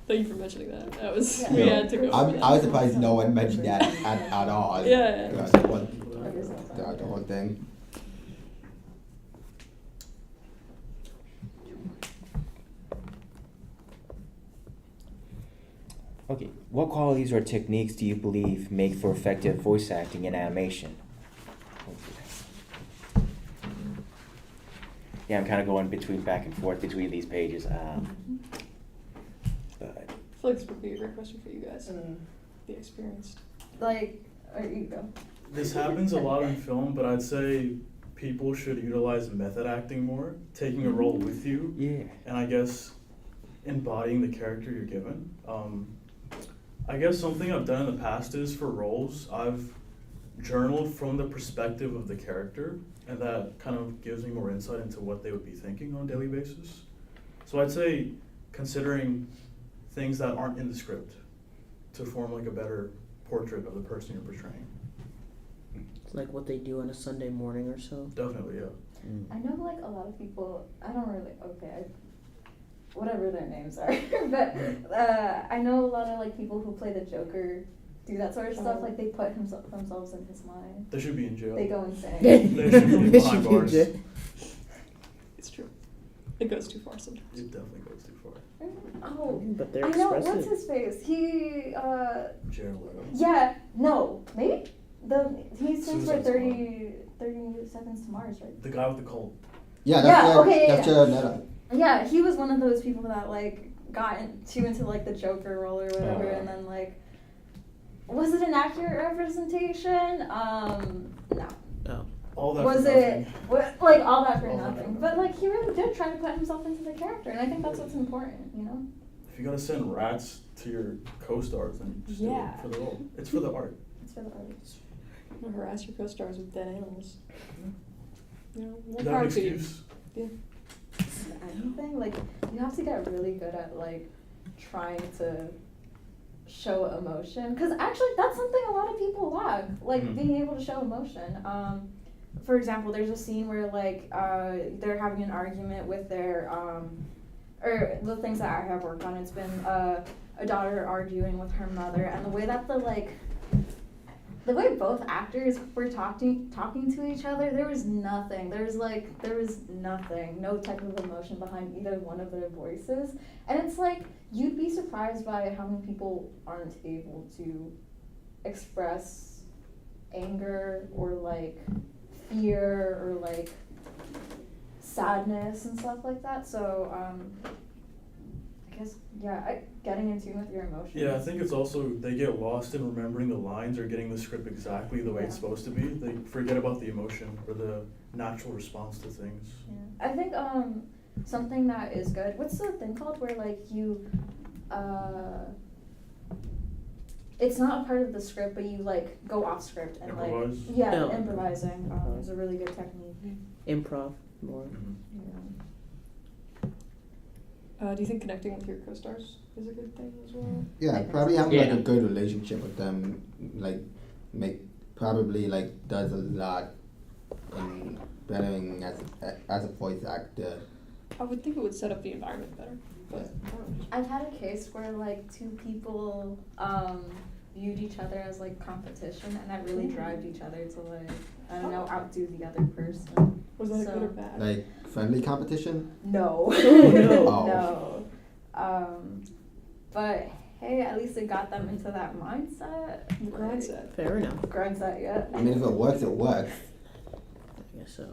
S7: Thank you for mentioning that. That was we had to go. for that.
S2: I was surprised no one mentioned that at all.
S7: Yeah.
S2: The whole thing.
S1: Okay, what qualities or techniques do you believe make for effective voice acting in animation? Yeah, I'm kind of going back and forth between these pages. But
S7: I feel like this would be a great question for you guys. Be experienced.
S6: Like, you go.
S5: This happens a lot in film, but I'd say people should utilize method acting more, taking a role with you,
S1: yeah,
S5: and I guess embodying the character you're given. I guess something I've done in the past is for roles, I've journaled from the perspective of the character, and that kind of gives me more insight into what they would be thinking on a daily basis. So I'd say considering things that aren't in the script to form like a better portrait of the person you're portraying.
S3: It's like what they do on a Sunday morning or so.
S5: Definitely, yeah.
S6: I know, like, a lot of people, I don't really, whatever their names are, but I know a lot of, like, people who play the Joker do that sort of stuff, like, they put themselves in his mind.
S5: They should be in jail.
S6: They go insane.
S5: They should be behind bars.
S7: It's true. It goes too far sometimes.
S5: It definitely goes too far.
S6: Oh,
S3: But they're
S6: I know,
S3: expressive.
S6: what's his face? He,
S5: Jared Leto.
S6: yeah, no, maybe? He sings for
S5: Suicide
S6: 30 Seconds to Mars, right?
S5: The guy with the cold.
S2: Yeah,
S6: Yeah,
S2: that's Netta.
S6: Yeah, he was one of those people that, like, got into like the Joker role or whatever,
S5: Oh.
S6: and then, like, was it an accurate representation? No.
S3: Oh.
S5: All that
S6: Was
S5: for
S6: it,
S5: nothing.
S6: like, all that for
S5: All that for
S6: nothing?
S5: nothing.
S6: But, like, he really did try to put himself into the character, and I think that's what's important, you know?
S5: If you gotta send rats to your co-stars, then just
S7: Yeah.
S5: do it for the role. It's for the art.
S6: It's for the artist.
S7: Don't harass your co-stars with dead animals. You know, more
S5: Is that an
S7: power to you.
S5: excuse?
S6: Anything, like, you have to get really good at, like, trying to show emotion, because actually that's something a lot of people lack, like,
S5: Mhm.
S6: being able to show emotion. For example, there's a scene where, like, they're having an argument with their or the things that I have worked on, it's been a daughter arguing with her mother, and the way that the way both actors were talking to each other, there was nothing. There was nothing, no type of emotion behind either one of their voices. And it's like, you'd be surprised by how many people aren't able to express anger or, like, fear or, like, sadness and stuff like that. So, I guess, yeah, getting in tune with your emotions.
S5: Yeah, I think it's also, they get lost in remembering the lines or getting the script exactly the way it's
S6: Yeah.
S5: supposed to be. They forget about the emotion or the natural response to things.
S6: Yeah. I think something that is good. What's the thing called where, like, you it's not a part of the script, but you, like, go off script and
S5: Improvise?
S6: like yeah,
S3: Oh.
S6: improvising is a really good technique.
S3: Improv more.
S5: Mhm.
S6: Yeah.
S7: Do you think connecting with your co-stars is a good thing as well?
S2: Yeah, probably having like
S4: Yeah.
S2: a good relationship with them, like probably does a lot in bettering as a voice actor.
S7: I would think it would set up the environment better. But I don't know.
S6: I've had a case where like two people viewed each other as like competition, and that really drives each other to like, I don't know, outdo the other person.
S7: Was that
S6: So-
S7: good or bad?
S2: Like friendly competition?
S6: No.
S7: no.
S2: Oh.
S6: No. But hey, at least it got them into that mindset.
S7: The grind set.
S3: Fair enough.
S6: Grindset, yeah.
S2: I mean, if it works, it works.
S3: I guess so.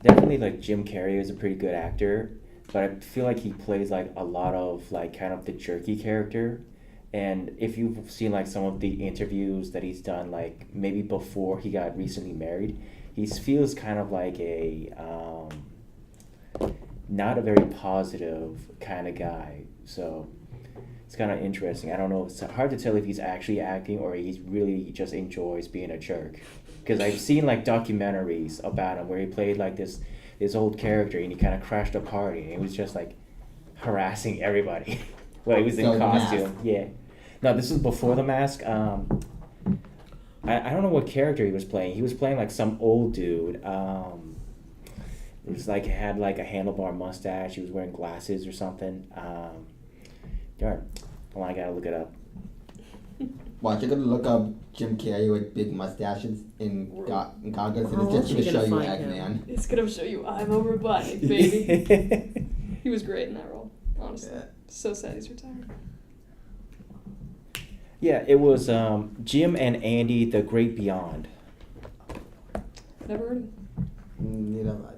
S1: Definitely, like Jim Carrey is a pretty good actor, but I feel like he plays like a lot of like kind of the jerky character. And if you've seen like some of the interviews that he's done, like maybe before he got recently married, he feels kind of like a not a very positive kind of guy. So it's kind of interesting. I don't know. It's hard to tell if he's actually acting or he's really just enjoys being a jerk. Because I've seen like documentaries about him where he played like this old character and he kind of crashed a party and he was just like harassing everybody while he was in
S2: So The
S1: costume.
S2: Mask.
S1: Yeah. No, this is before The Mask. I don't know what character he was playing. He was playing like some old dude. It was like had like a handlebar mustache. He was wearing glasses or something. Darn. Hold on, I gotta look it up.
S2: Watch, you're gonna look up Jim Carrey with big mustaches in goggles, and
S3: How
S2: it's just
S3: else
S2: gonna
S3: you
S2: show
S3: gonna
S2: you
S3: find him?
S2: Eggman.
S7: It's gonna show you I'm a robotic, baby. He was great in that role, honestly.
S2: Yeah.
S7: So sad he's retired.
S1: Yeah, it was Jim and Andy, The Great Beyond.
S7: Never heard of him.
S2: You know,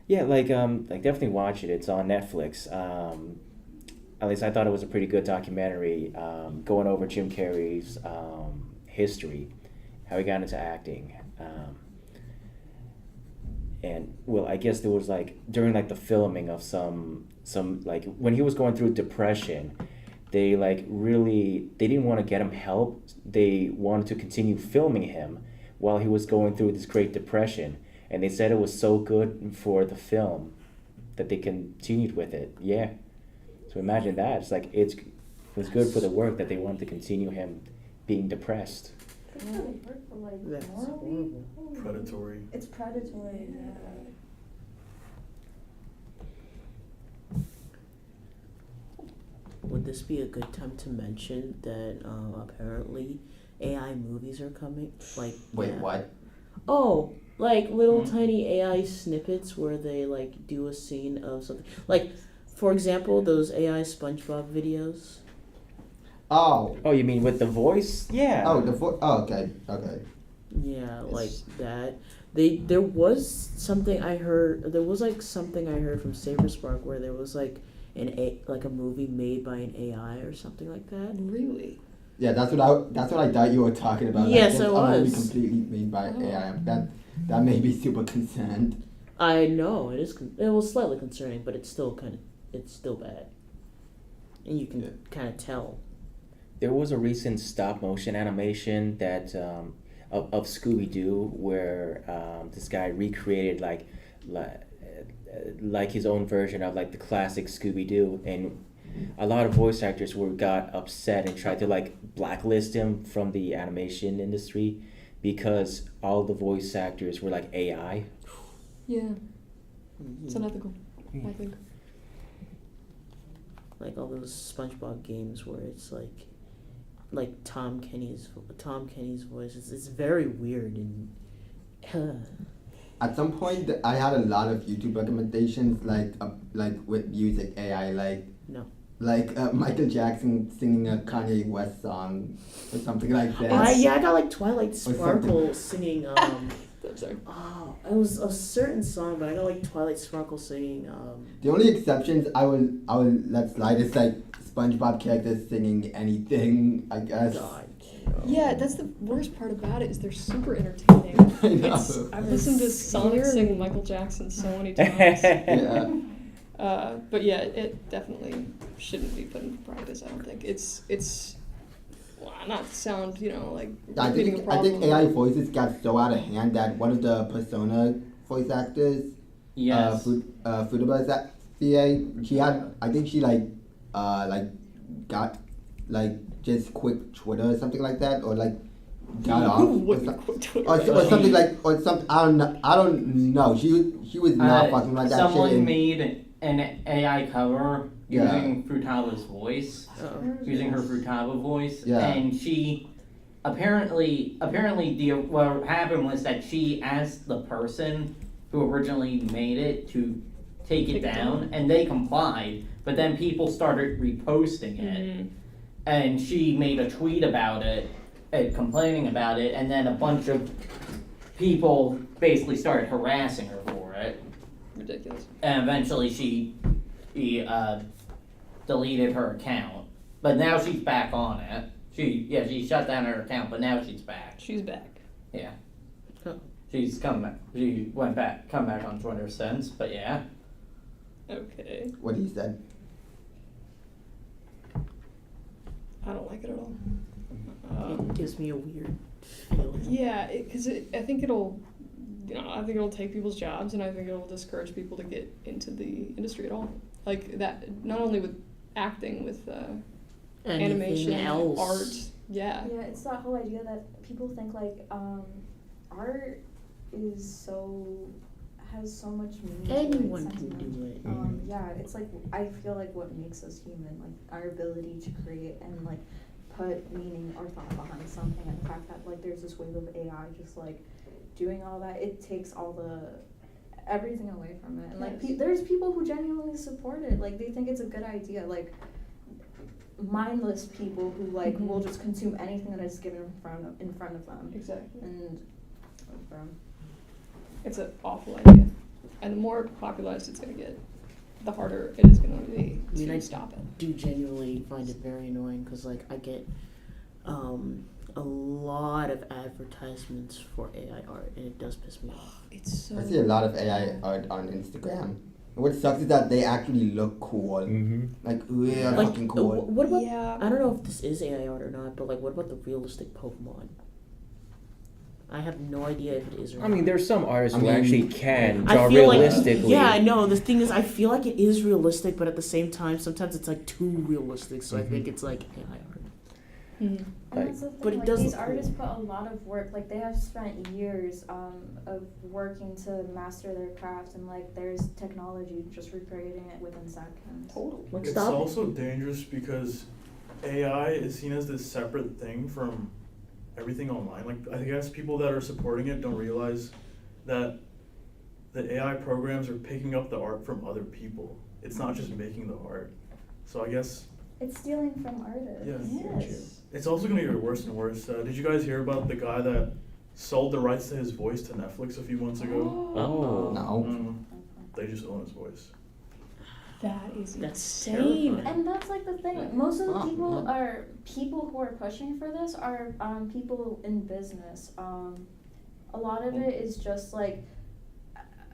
S1: Yeah, like definitely watch it. It's on Netflix. At least I thought it was a pretty good documentary going over Jim Carrey's history, how he got into acting. And well, I guess there was like during like the filming of some like when he was going through depression, they didn't want to get him help. They wanted to continue filming him while he was going through this Great Depression, and they said it was so good for the film that they continued with it. Yeah. So imagine that. It's like it was good for the work that they wanted to continue him being depressed.
S6: It's really hard for like
S3: That's
S6: morally.
S3: horrible.
S5: Predatory.
S6: It's predatory, yeah.
S3: Would this be a good time to mention that apparently AI movies are coming? Like
S2: wait,
S3: yeah.
S2: what?
S3: Oh, like little tiny AI snippets where they like do a scene of something. Like, for example, those AI SpongeBob videos.
S2: Oh,
S1: Oh, you mean with the voice? Yeah.
S2: oh, okay.
S3: Yeah, like
S2: Yes.
S3: that. There was something I heard. There was like something I heard from Saberspark where there was like a movie made by an AI or something like that.
S7: Really?
S2: Yeah, that's what I thought you were talking about.
S3: Yes,
S2: like,
S3: it
S2: just a movie
S3: was.
S2: completely made by
S7: Oh.
S2: AI. That made me super concerned.
S3: I know it is. It was slightly concerning, but it's still bad, and you can
S2: Yeah.
S3: kind of tell.
S1: There was a recent stop motion animation that of Scooby Doo where this guy recreated like his own version of like the classic Scooby Doo, and a lot of voice actors got upset and tried to like blacklist him from the animation industry because all the voice actors were like AI.
S7: Yeah. It's unethical, I think.
S3: Like all those SpongeBob games where it's like Tom Kenny's voice. It's very weird and.
S2: At some point, I had a lot of YouTube recommendations, like with music AI,
S3: No.
S2: like Michael Jackson singing a Kanye West song or something like that.
S3: I got like Twilight Sparkle singing.
S7: I'm sorry.
S3: Oh, it was a certain song, but I got like Twilight Sparkle singing.
S2: The only exceptions I will let slide is like SpongeBob characters singing anything, I guess.
S3: God.
S7: Yeah, that's the worst part about it is they're super entertaining.
S2: I know.
S7: I've listened to Sonic sing Michael Jackson so many times.
S2: Yeah.
S7: But yeah, it definitely shouldn't be put into practice. I don't think it's well, not to sound like
S2: I
S7: repeating a
S2: think
S7: problem.
S2: AI voices got so out of hand that one of the Persona voice actors,
S4: Yes.
S2: Futaba just quit Twitter or something like that, or like got off,
S7: Who
S2: or,
S7: wouldn't quit Twitter?
S2: or something like, or some I don't know. She was not fucking like that shit.
S4: Someone
S2: and-
S4: made an AI cover
S2: Yeah.
S4: using Frutaba's voice, using her Frutaba voice,
S2: Yeah.
S4: and she apparently what happened was that she asked the person who originally made it to take it down, and they complied, but then people started reposting it, and she made a tweet about it, complaining about it, and then a bunch of people basically started harassing her for it.
S7: Ridiculous.
S4: And eventually she deleted her account. But now she's back on it. She shut down her account, but now she's back.
S7: She's back.
S4: Yeah. She's come back. She come back on Twitter since, but yeah.
S7: Okay.
S2: What he said.
S7: I don't like it at all.
S3: It gives me a weird feeling.
S7: Yeah, because I think it'll, I think it'll take people's jobs, and I think it'll discourage people to get into the industry at all. Like that, not only with acting, with animation,
S3: else.
S7: art. Yeah.
S6: Yeah, it's that whole idea that people think like art has so much meaning. to it,
S3: Anyone can
S6: sentiment.
S3: do it.
S6: Yeah, it's like I feel like what makes us human, like our ability to create and like put meaning or thought behind something, and the fact that like there's this wave of AI just like doing all that, it takes everything away from it. And like
S7: Yes.
S6: there's people who genuinely support it, like they think it's a good idea, like mindless people who like will just consume anything that is given in front of them.
S7: Exactly.
S6: And
S7: It's an awful idea, and the more popularized it's going to get, the harder it is going to be to
S3: I
S7: stop it.
S3: do genuinely find it very annoying because like I get a lot of advertisements for AI art, and it does piss me off.
S7: It's so.
S2: I see a lot of AI art on Instagram. And what sucks is that they actually look cool. Like, really
S3: Like,
S2: fucking cool.
S3: what about?
S7: Yeah.
S3: I don't know if this is AI art or not, but like, what about the realistic Pokemon? I have no idea if it is or not.
S1: I mean, there's some artists
S2: I
S1: who
S2: mean,
S1: actually can
S3: I
S1: draw
S3: feel
S1: realistically.
S3: Like, yeah, I know. The thing is, I feel like it is realistic, but at the same time, sometimes it's like too realistic. So I think it's like AI art.
S7: Mhm.
S6: And that's the thing,
S3: but it
S6: like
S3: doesn't-
S6: these artists put a lot of work, like they have spent years of working to master their craft, and like there's technology just recreating it within seconds.
S7: Totally.
S3: What's
S5: It's
S3: stopping?
S5: also dangerous because AI is seen as this separate thing from everything online. Like, I guess people that are supporting it don't realize that the AI programs are picking up the art from other people. It's not just making the art. So I guess
S6: It's stealing from artists.
S5: Yeah.
S7: Yes.
S5: it's also going to get worse and worse. Did you guys hear about the guy that sold the rights to his voice to Netflix a few months ago?
S1: Oh.
S2: No.
S5: They just own his voice.
S7: That is
S3: That's
S7: insane.
S3: terrifying.
S6: And that's like the thing. Most of the people who are pushing for this are people in business. A lot of it is just like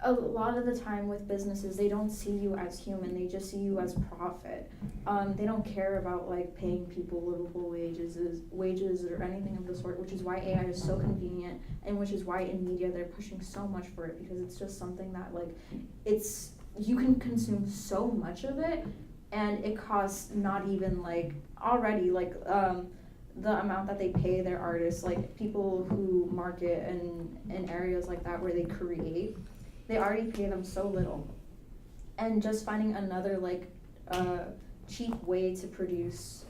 S6: a lot of the time with businesses, they don't see you as human. They just see you as profit. They don't care about like paying people livable wages or anything of the sort. Which is why AI is so convenient, and which is why in media they're pushing so much for it, because it's just something that like you can consume so much of it, and it costs not even like already like the amount that they pay their artists, like people who market in areas like that where they create, they already pay them so little, and just finding another like cheap way to produce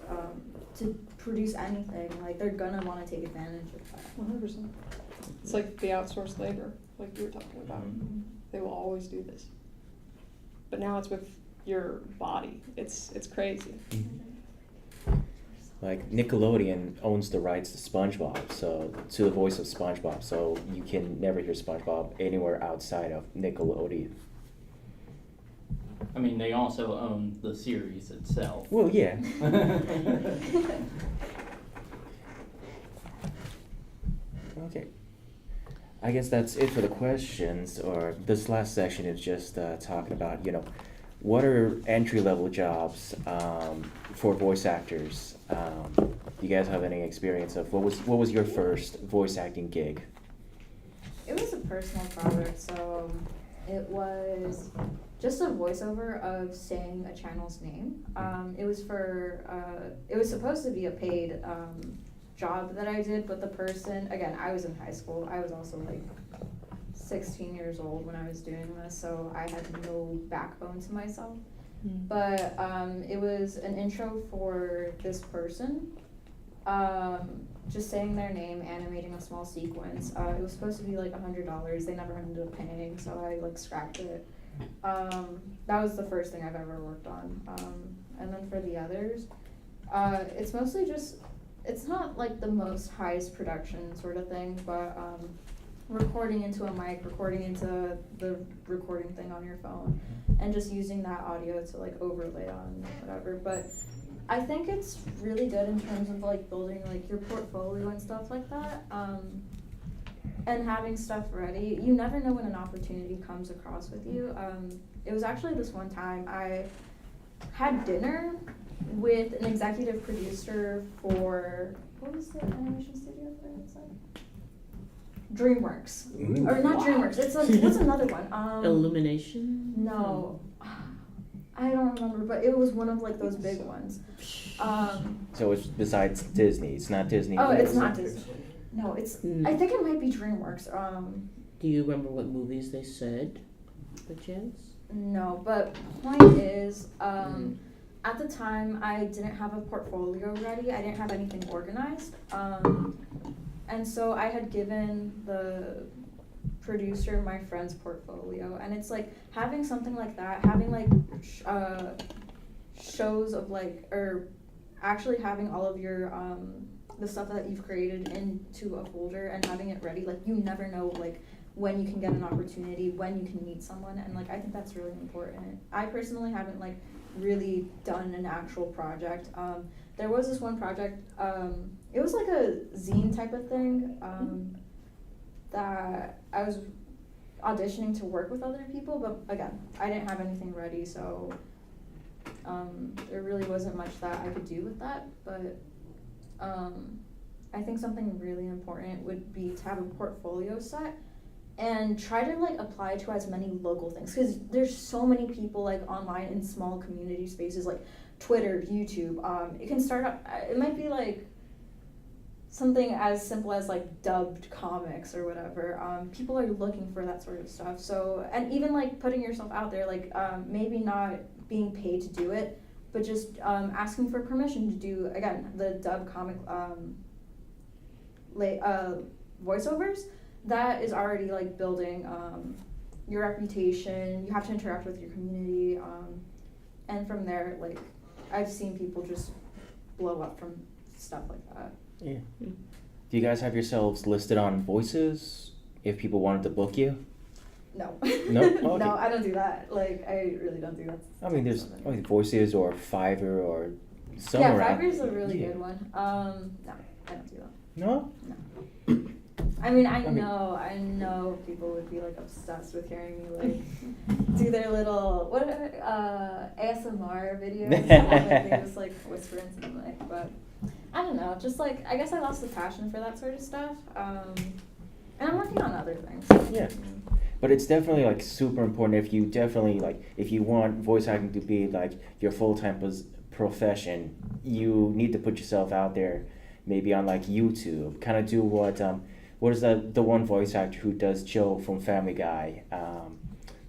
S6: anything, like they're gonna want to take advantage of that.
S7: 100%. It's like the outsourced labor, like you were talking about. They will always do this. But now it's with your body. It's crazy.
S1: Like Nickelodeon owns the rights to SpongeBob, to the voice of SpongeBob, so you can never hear SpongeBob anywhere outside of Nickelodeon.
S4: I mean, they also own the series itself.
S1: Well, yeah. Okay. I guess that's it for the questions, or this last section is just talking about, what are entry-level jobs for voice actors? Do you guys have any experience of what was your first voice acting gig?
S6: It was a personal project, so it was just a voiceover of saying a channel's name. It was supposed to be a paid job that I did, but the person, again, I was in high school. I was also like 16 years old when I was doing this, so I had no backbone to myself. But it was an intro for this person, just saying their name, animating a small sequence. It was supposed to be like $100. They never ended up paying, so I like scrapped it. That was the first thing I've ever worked on. And then for the others, it's mostly just, it's not like the most highest production sort of thing, but recording into a mic, recording into the recording thing on your phone, and just using that audio to like overlay on whatever. But I think it's really good in terms of like building like your portfolio and stuff like that, and having stuff ready. You never know when an opportunity comes across with you. It was actually this one time I had dinner with an executive producer for, what was the animation studio for it? DreamWorks.
S1: Ooh.
S6: Or not DreamWorks, what's another one?
S3: Illumination?
S6: No. I don't remember, but it was one of like those big ones.
S1: So it's besides Disney. It's not Disney.
S6: Oh, it's not Disney. No, it's, I think it might be DreamWorks.
S3: Do you remember what movies they said, by chance?
S6: No, but point is, at the time I didn't have a portfolio ready. I didn't have anything organized. And so I had given the producer my friend's portfolio, and it's like having something like that, having like shows of like, or actually having all of your the stuff that you've created into a folder and having it ready. Like you never know like when you can get an opportunity, when you can meet someone, and like I think that's really important. I personally haven't like really done an actual project. There was this one project, it was like a zine type of thing, that I was auditioning to work with other people, but again, I didn't have anything ready, so there really wasn't much that I could do with that. But I think something really important would be to have a portfolio set and try to like apply to as many local things, because there's so many people like online in small community spaces like Twitter, YouTube. It can start up, it might be like something as simple as like dubbed comics or whatever. People are looking for that sort of stuff. So, and even like putting yourself out there, like maybe not being paid to do it, but just asking for permission to do, again, the dubbed comic voiceovers. That is already like building your reputation. You have to interact with your community, and from there, like I've seen people just blow up from stuff like that.
S1: Yeah. Do you guys have yourselves listed on Voices if people wanted to book you?
S6: No.
S1: No? Okay.
S6: No, I don't do that. Like I really don't do that.
S1: I mean, there's Voices or Fiverr or somewhere.
S6: Yeah, Fiverr's a really good one. No, I don't do that.
S1: No?
S6: No. I mean, I know people would be like obsessed with hearing me like do their little ASMR videos. Like, they just like whisper into the mic, but I don't know. Just like I guess I lost the passion for that sort of stuff, and I'm working on other things.
S1: Yeah. But it's definitely like super important if you want voice acting to be like your full-time profession, you need to put yourself out there, maybe on like YouTube, kind of do what is the one voice actor who does Joe from Family Guy?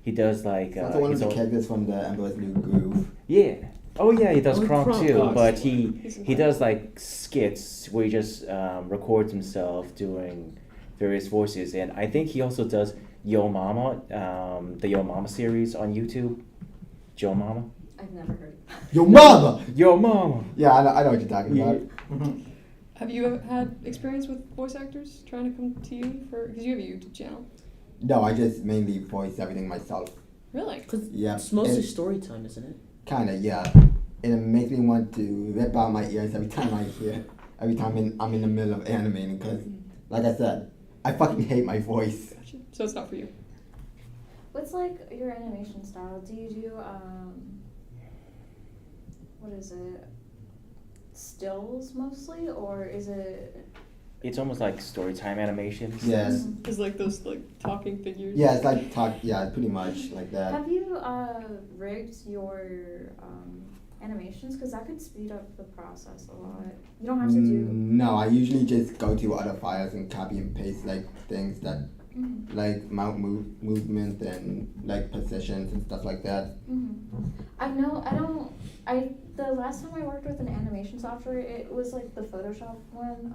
S1: He does like
S2: the one of the characters from the Emperor's New Groove.
S1: Yeah. Oh yeah, he does Kronk
S3: Kronk.
S1: too,
S3: Oh,
S1: but he does like skits where he just records himself doing various voices, and I think he also does Yo Mama, the Yo Mama series on YouTube. Joe Mama.
S6: I've never heard of that.
S2: Yo Mama!
S1: Yo Mama!
S2: Yeah, I know what you're talking about.
S7: Have you ever had experience with voice actors trying to come to you for, because you have a YouTube channel?
S2: No, I just mainly voice everything myself.
S7: Really?
S3: Because
S2: Yeah.
S3: it's mostly story time, isn't it?
S2: Kinda, yeah. And it makes me want to rip out my ears every time I'm in the middle of animating, because, like I said, I fucking hate my voice.
S7: Gotcha. So it's not for you.
S6: What's like your animation style? Do you do what is it? Stills mostly, or is it
S1: it's almost like story time animations.
S2: Yes.
S7: It's like those like talking figures.
S2: Yeah, it's like pretty much like that.
S6: Have you rigged your animations? Because that could speed up the process a lot. You don't have to do.
S2: No, I usually just go to other files and copy and paste like things that like movement and like positions and stuff like that.
S6: The last time I worked with an animation software, it was like the Photoshop one.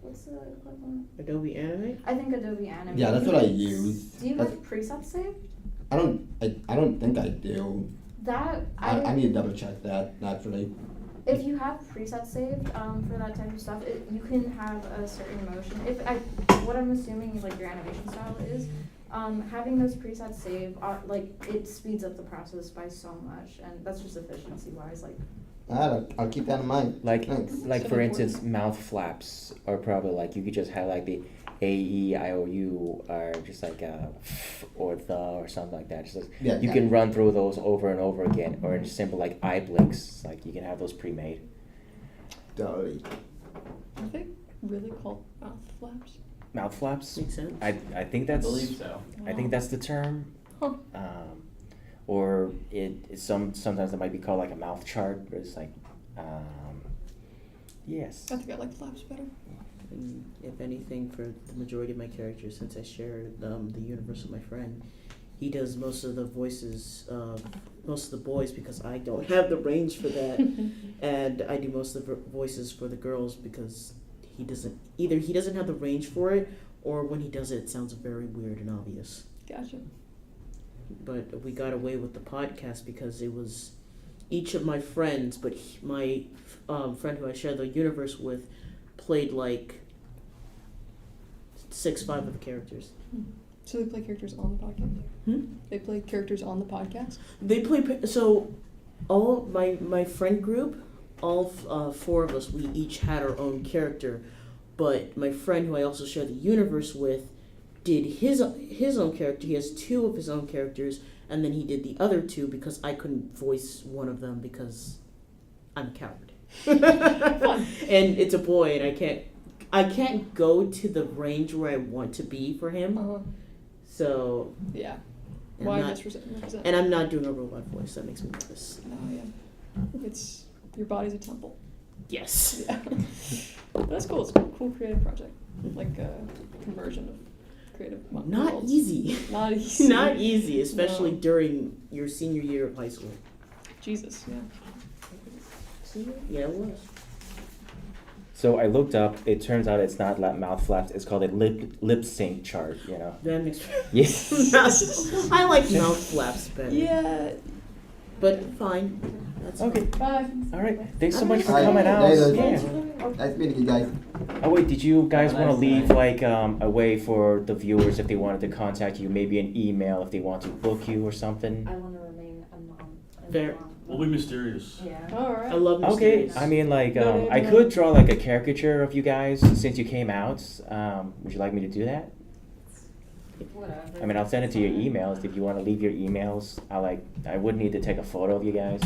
S6: What's the equivalent?
S3: Adobe Animate?
S6: I think Adobe Animate.
S2: Yeah, that's what I use.
S6: Do you
S2: That's-
S6: have presets saved?
S2: I don't think I do.
S6: That
S2: I need to double check that actually.
S6: If you have presets saved for that type of stuff, you can have a certain motion. What I'm assuming is like your animation style is, having those presets saved, like it speeds up the process by so much, and that's just efficiency wise. Like,
S2: I'll keep that in mind.
S1: Like
S2: Thanks.
S1: like for instance, mouth flaps are probably like you could just have like the A, E, I, O, U or just like or the or something like that. Just like,
S2: Yeah,
S1: you can run through those over and over again, or in simple like eye blinks. Like you can have those pre-made.
S2: Totally.
S7: Are they really called mouth flaps?
S1: Mouth flaps.
S3: Makes sense.
S1: I think
S4: I
S1: that's.
S4: believe so.
S1: I think that's the term.
S7: Huh.
S1: Or sometimes it might be called like a mouth chart. Where it's like, yes.
S7: I think I like flaps better.
S3: And if anything, for the majority of my characters, since I share the universe with my friend, he does most of the voices, most of the boys because I don't have the range for that, and I do most of the voices for the girls because he doesn't have the range for it, or when he does it, it sounds very weird and obvious.
S7: Gotcha.
S3: But we got away with the podcast because it was each of my friends, but my friend who I share the universe with played like 5 of the characters.
S7: So they play characters on the podcast? They play characters on the podcast?
S3: They play, so all my friend group, all 4 of us, we each had our own character, but my friend who I also share the universe with did his own character. He has 2 of his own characters, and then he did the other 2 because I couldn't voice one of them because I'm a coward. And it's a boy, and I can't go to the range where I want to be for him. So
S7: Yeah.
S3: and
S7: Why
S3: I'm not-
S7: misrepresent?
S3: and I'm not doing a robot voice. That makes me nervous.
S7: Oh, yeah. It's, your body's a temple.
S3: Yes.
S7: Yeah. But that's cool. It's a cool creative project. Like a conversion of creative
S3: Not
S7: worlds.
S3: easy.
S7: Not easy.
S3: Not easy, especially
S7: No.
S3: during your senior year of high school.
S7: Jesus, yeah.
S3: Yeah, it was.
S1: So I looked up. It turns out it's not mouth flaps. It's called a lip sync chart. You know.
S3: That makes
S1: Yes.
S3: I like mouth flaps better.
S7: Yeah.
S3: But fine. That's
S1: Okay.
S7: Bye.
S1: All right. Thanks so much for
S2: Alright,
S1: coming out.
S2: later.
S1: Yeah.
S2: Nice meeting you guys.
S1: Oh wait, did you guys
S4: Have a
S1: want to
S4: nice
S1: leave
S4: night.
S1: like a way for the viewers if they wanted to contact you, maybe an email if they want to book you or something?
S6: I want to remain anonymous.
S3: Fair.
S5: We'll be mysterious.
S6: Yeah.
S7: Alright.
S3: I love
S1: Okay,
S3: mysterious.
S1: I mean like
S7: No, no,
S1: I
S7: no.
S1: could draw like a caricature of you guys since you came out. Would you like me to do that?
S6: Whatever.
S1: I mean, I'll send it to your emails if you want to leave your emails. I would need to take a photo of you guys.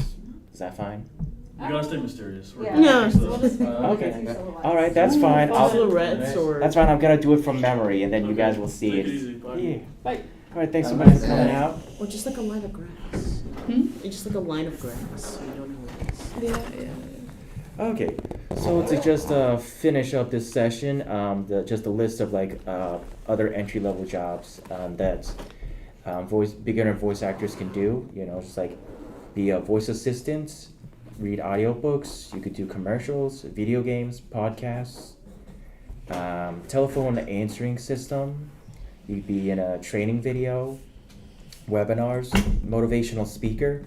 S1: Is that fine?
S5: You gotta stay mysterious. We're
S6: Yeah.
S5: gonna
S3: Yeah.
S5: fix
S6: We'll just make
S1: Okay.
S6: it so light.
S1: All right, that's fine.
S3: Silhouettes or
S1: That's fine. I'm gonna do it from memory, and then you
S5: Okay.
S1: guys will see
S5: Take
S1: it.
S5: it easy. Bye.
S1: Yeah.
S7: Bye.
S1: All right. Thanks so
S4: Bye.
S1: much for coming out.
S3: or just like a line of grass. It's just like a line of grass. You don't know what it is.
S7: Yeah.
S1: Okay, so to just finish up this session, just a list of like other entry level jobs that beginner voice actors can do. You know, just like be a voice assistant, read audiobooks. You could do commercials, video games, podcasts, telephone answering system. You'd be in a training video, webinars, motivational speaker.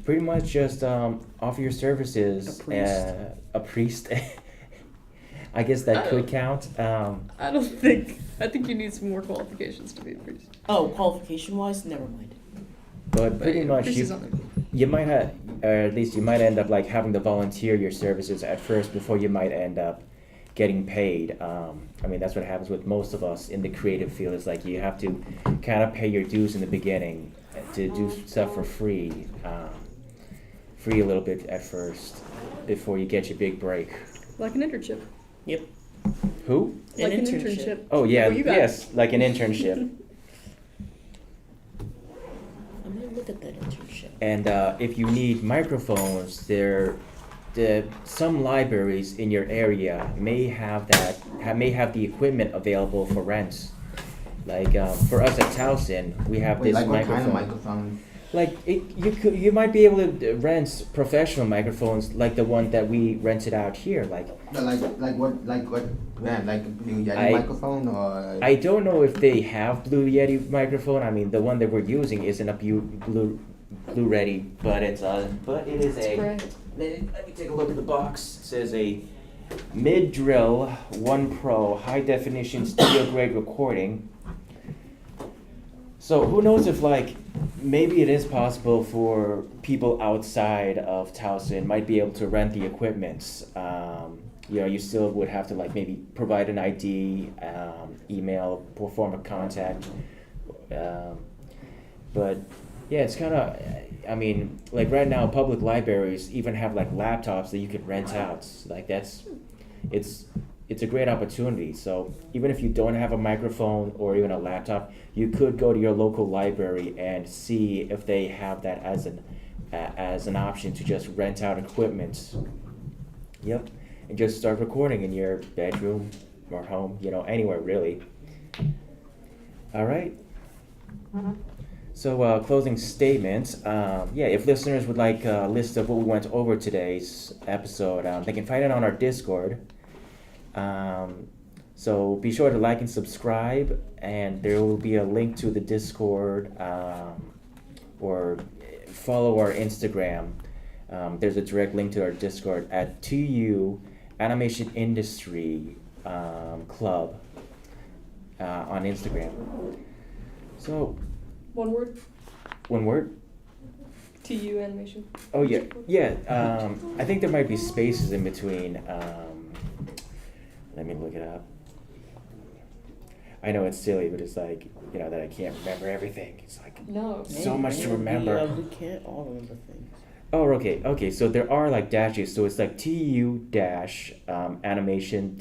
S1: Pretty much just offer your services.
S3: A priest.
S1: A priest. I guess that could count.
S7: I don't think. I think you need some more qualifications to be a priest.
S3: Oh, qualification wise, never mind.
S1: But pretty much
S7: priest is on there.
S1: you might have, or at least you might end up like having to volunteer your services at first before you might end up getting paid. I mean, that's what happens with most of us in the creative field. It's like you have to kind of pay your dues in the beginning to do stuff for free. Free a little bit at first before you get your big break.
S7: Like an internship.
S3: Yep.
S1: Who?
S7: Like
S3: An
S7: an
S3: internship.
S7: internship.
S1: Oh yeah,
S7: What you got?
S1: yes, like an internship.
S3: I'm gonna look at that internship.
S1: And if you need microphones, some libraries in your area may have the equipment available for rent. Like for us at Towson, we have
S2: Wait,
S1: this
S2: like what
S1: microphone.
S2: kind of microphones?
S1: Like you might be able to rent professional microphones like the one that we rented out here. Like
S2: Like what brand? Like a Blue Yeti
S1: I-
S2: microphone or?
S1: I don't know if they have Blue Yeti microphone. I mean, the one that we're using isn't a Blue Yeti, but it is
S7: It's
S1: a.
S7: great.
S1: Let me take a look at the box. It says a mid-drill 1 Pro high definition studio grade recording. So who knows if maybe it is possible for people outside of Towson might be able to rent the equipment. You still would have to maybe provide an ID, email, form of contact. But yeah, it's kind of, right now public libraries even have laptops that you can rent out. It's a great opportunity. So even if you don't have a microphone or even a laptop, you could go to your local library and see if they have that as an option to just rent out equipment. Yep, and just start recording in your bedroom or home, anywhere really. All right. So closing statements. If listeners would like a list of what we went over today's episode, they can find it on our Discord. So be sure to like and subscribe, and there will be a link to the Discord, or follow our Instagram. There's a direct link to our Discord at TU Animation Industry Club on Instagram. So,
S7: One word.
S1: one word?
S7: TU animation.
S1: Oh yeah, yeah. I think there might be spaces in between. Let me look it up. I know it's silly, but it's that I can't remember everything. It's
S7: No.
S1: so much to remember.
S3: We can't all remember things.
S1: Oh, okay. So there are dashes. So it's TU animation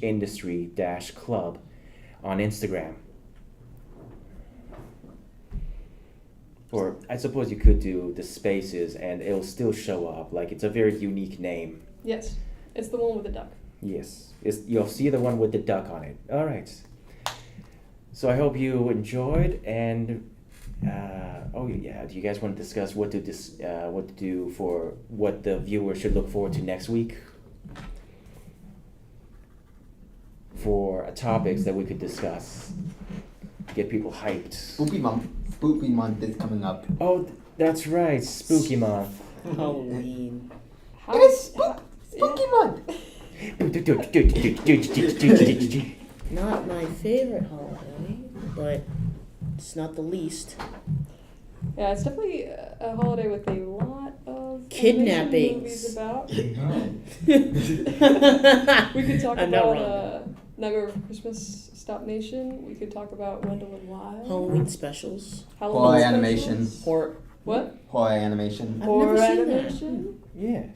S1: industry club on Instagram. Or I suppose you could do the spaces and it'll still show up. It's a very unique name.
S7: Yes. It's the one with the duck.
S1: Yes, you'll see the one with the duck on it. All right. So I hope you enjoyed, and do you guys want to discuss what to do for what the viewer should look forward to next week? For topics that we could discuss, get people hyped.
S2: Spooky month is coming up.
S1: Oh, that's right, Spooky Month.
S3: Halloween.
S7: How,
S2: It is spooky month.
S3: Not my favorite holiday, but it's not the least.
S7: Yeah, it's definitely a holiday with a lot of
S3: Kidnappings.
S7: animation movies about. We could talk
S3: I'm not
S7: about
S3: wrong.
S7: Nightmare Before Christmas, Stop Nation. We could talk about Wendell and Wild.
S3: Halloween specials.
S7: Halloween
S2: Horror
S7: specials.
S2: animations.
S3: Or
S7: What?
S2: Horror animation.
S3: I've
S7: Horror
S3: never seen that.
S7: animation.
S1: Yes.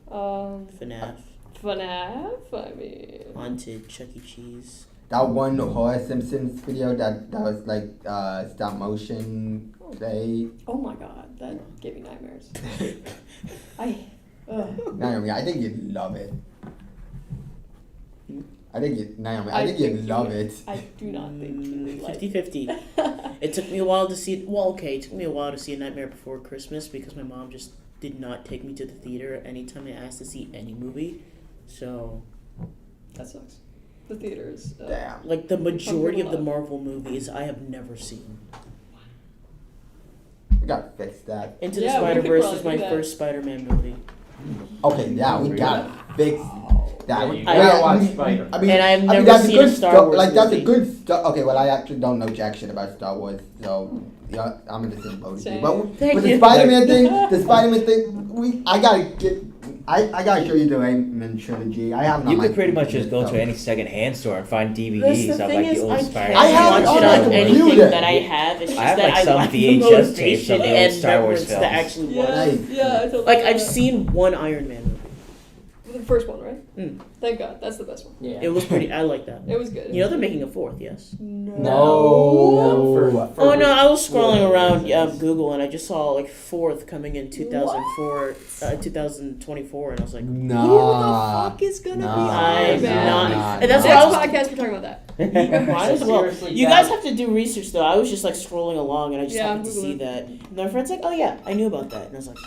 S3: FNAF.
S7: FNAF. I mean.
S3: Haunted. Chuck E. Cheese.
S2: That one horror Simpsons video that was stop motion play.
S7: Oh my god, that gave me nightmares.
S2: Naomi, I think you'd love it. I think you'd love it.
S7: I do not think you would like
S3: 50-50. It took me a while to see it. Well, okay, it took me a while to see A Nightmare Before Christmas because my mom just did not take me to the theater anytime I asked to see any movie. So,
S7: That sucks. The theaters.
S2: Damn.
S3: the majority of the
S7: love.
S3: Marvel movies I have never seen.
S2: We gotta fix that.
S3: Into the
S7: Yeah, we could
S3: Spider-Verse
S7: probably
S3: is my
S7: do that.
S3: first Spider-Man movie.
S2: Okay, yeah, we gotta fix that.
S4: Yeah, you
S3: gotta
S2: Well,
S4: watch
S2: I mean-
S4: Spider.
S2: I mean,
S3: And I've
S2: I mean,
S3: never
S2: that's
S3: seen
S2: a
S3: a
S2: good
S3: Star Wars
S2: That's a
S3: movie.
S2: good okay, well, I actually don't know jack shit about Star Wars, so yeah, I'm in the same boat as you.
S7: Same.
S2: But
S3: Thank
S2: with
S3: you.
S2: the Spider-Man thing, I gotta show you the Raymond trilogy. I have it on
S1: You
S2: my
S1: could pretty much just go
S2: so.
S1: to any second-hand store and find
S3: That's
S1: DVDs
S3: the
S1: of
S3: thing
S1: the
S3: is,
S1: old
S3: I
S1: Spider-Man.
S3: can't
S2: I have it
S3: watch
S2: on
S3: it
S2: my
S3: on anything
S2: computer.
S3: that I have. It's just
S1: I have,
S3: that I
S1: some
S3: lack the
S1: VHS tapes
S3: motivation
S1: of the old
S3: and
S1: Star Wars
S3: reverence to
S1: films.
S3: actually watch.
S7: Yeah,
S2: Nice.
S7: yeah. I totally
S3: Like
S7: get
S3: I've
S7: that.
S3: seen one Iron Man movie.
S7: The first one, right?
S3: Mm.
S7: Thank God, that's the best one.
S4: Yeah.
S3: It was pretty. I like that.
S7: It was good.
S3: You know they're making a fourth. Yes.
S4: No, for
S3: Oh no! I was scrolling
S4: spoiler
S3: around
S4: reasons.
S3: Google and I just saw like fourth coming in 2004, 2024, and I was like,
S2: Nah.
S7: Who the fuck is gonna be
S2: Nah.
S3: I'm
S7: Iron Man?
S3: not. And that's what
S7: Next
S3: I was.
S7: podcast, we're talking about that.
S3: Might as well.
S4: Seriously,
S3: You
S4: that-
S3: guys have to do research though. I was just like scrolling along and I just
S7: Yeah,
S3: happened to
S7: I'm
S3: see
S7: Googling.
S3: that. And my friend's like, "Oh yeah, I knew about that," and I was like,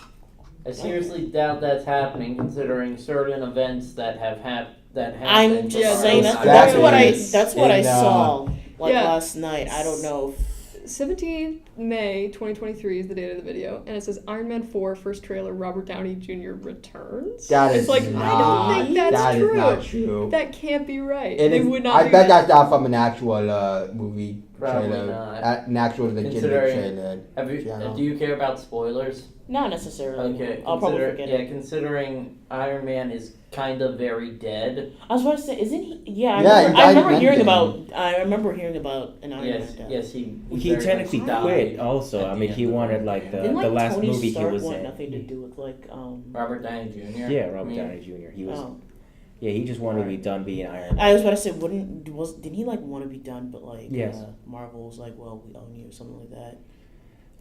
S4: I seriously doubt that's happening, considering certain events that have happened.
S3: "I'm just
S7: Yeah,
S3: saying
S7: those
S3: that. That's what I.
S2: factors
S3: That's what I
S2: in,
S3: saw like
S7: Yeah.
S3: last night. I don't know.
S7: 17th May 2023 is the date of the video, and it says Iron Man 4 first trailer. Robert Downey Jr. returns.
S2: That
S7: it's
S2: is
S7: like
S2: not,
S7: I don't think that's
S2: that
S7: true.
S2: is not true.
S7: That can't be right.
S2: It
S7: they
S2: is-
S7: would not.
S2: I
S7: do
S2: bet
S7: that.
S2: that's not from an actual movie
S4: Probably
S2: trailer.
S4: not.
S2: An actual legitimate
S4: Considering-
S2: trailer.
S4: Have you,
S2: Yeah.
S4: do you care about spoilers?
S3: Not necessarily.
S4: Okay,
S3: I'll probably forget it.
S4: considering Iron Man is kind of very dead.
S3: I was about to say, isn't he? Yeah, I
S2: Yeah,
S3: remember,
S2: he
S3: I
S2: died
S3: remember
S2: in
S3: hearing
S2: Endgame.
S3: about. I remember hearing about an Iron
S4: Yes,
S3: Man death.
S4: yes, he
S1: He
S4: very
S1: technically
S4: much died
S1: quit also.
S4: at
S1: I
S4: the
S1: mean,
S4: end
S1: he
S4: of
S1: wanted like
S3: Didn't
S1: the last
S3: Tony
S1: movie
S3: Stark
S1: he was
S3: want
S1: in.
S3: nothing to do with like
S4: Robert Downey Jr.
S1: Yeah,
S4: I
S1: Robert
S4: mean,
S1: Downey Jr. He was.
S3: Oh.
S1: Yeah, he just wanted to be done being Iron Man.
S3: I was about to say, didn't he like want to be done, but like
S1: Yes.
S3: Marvel was like, well, we own you, or something like that.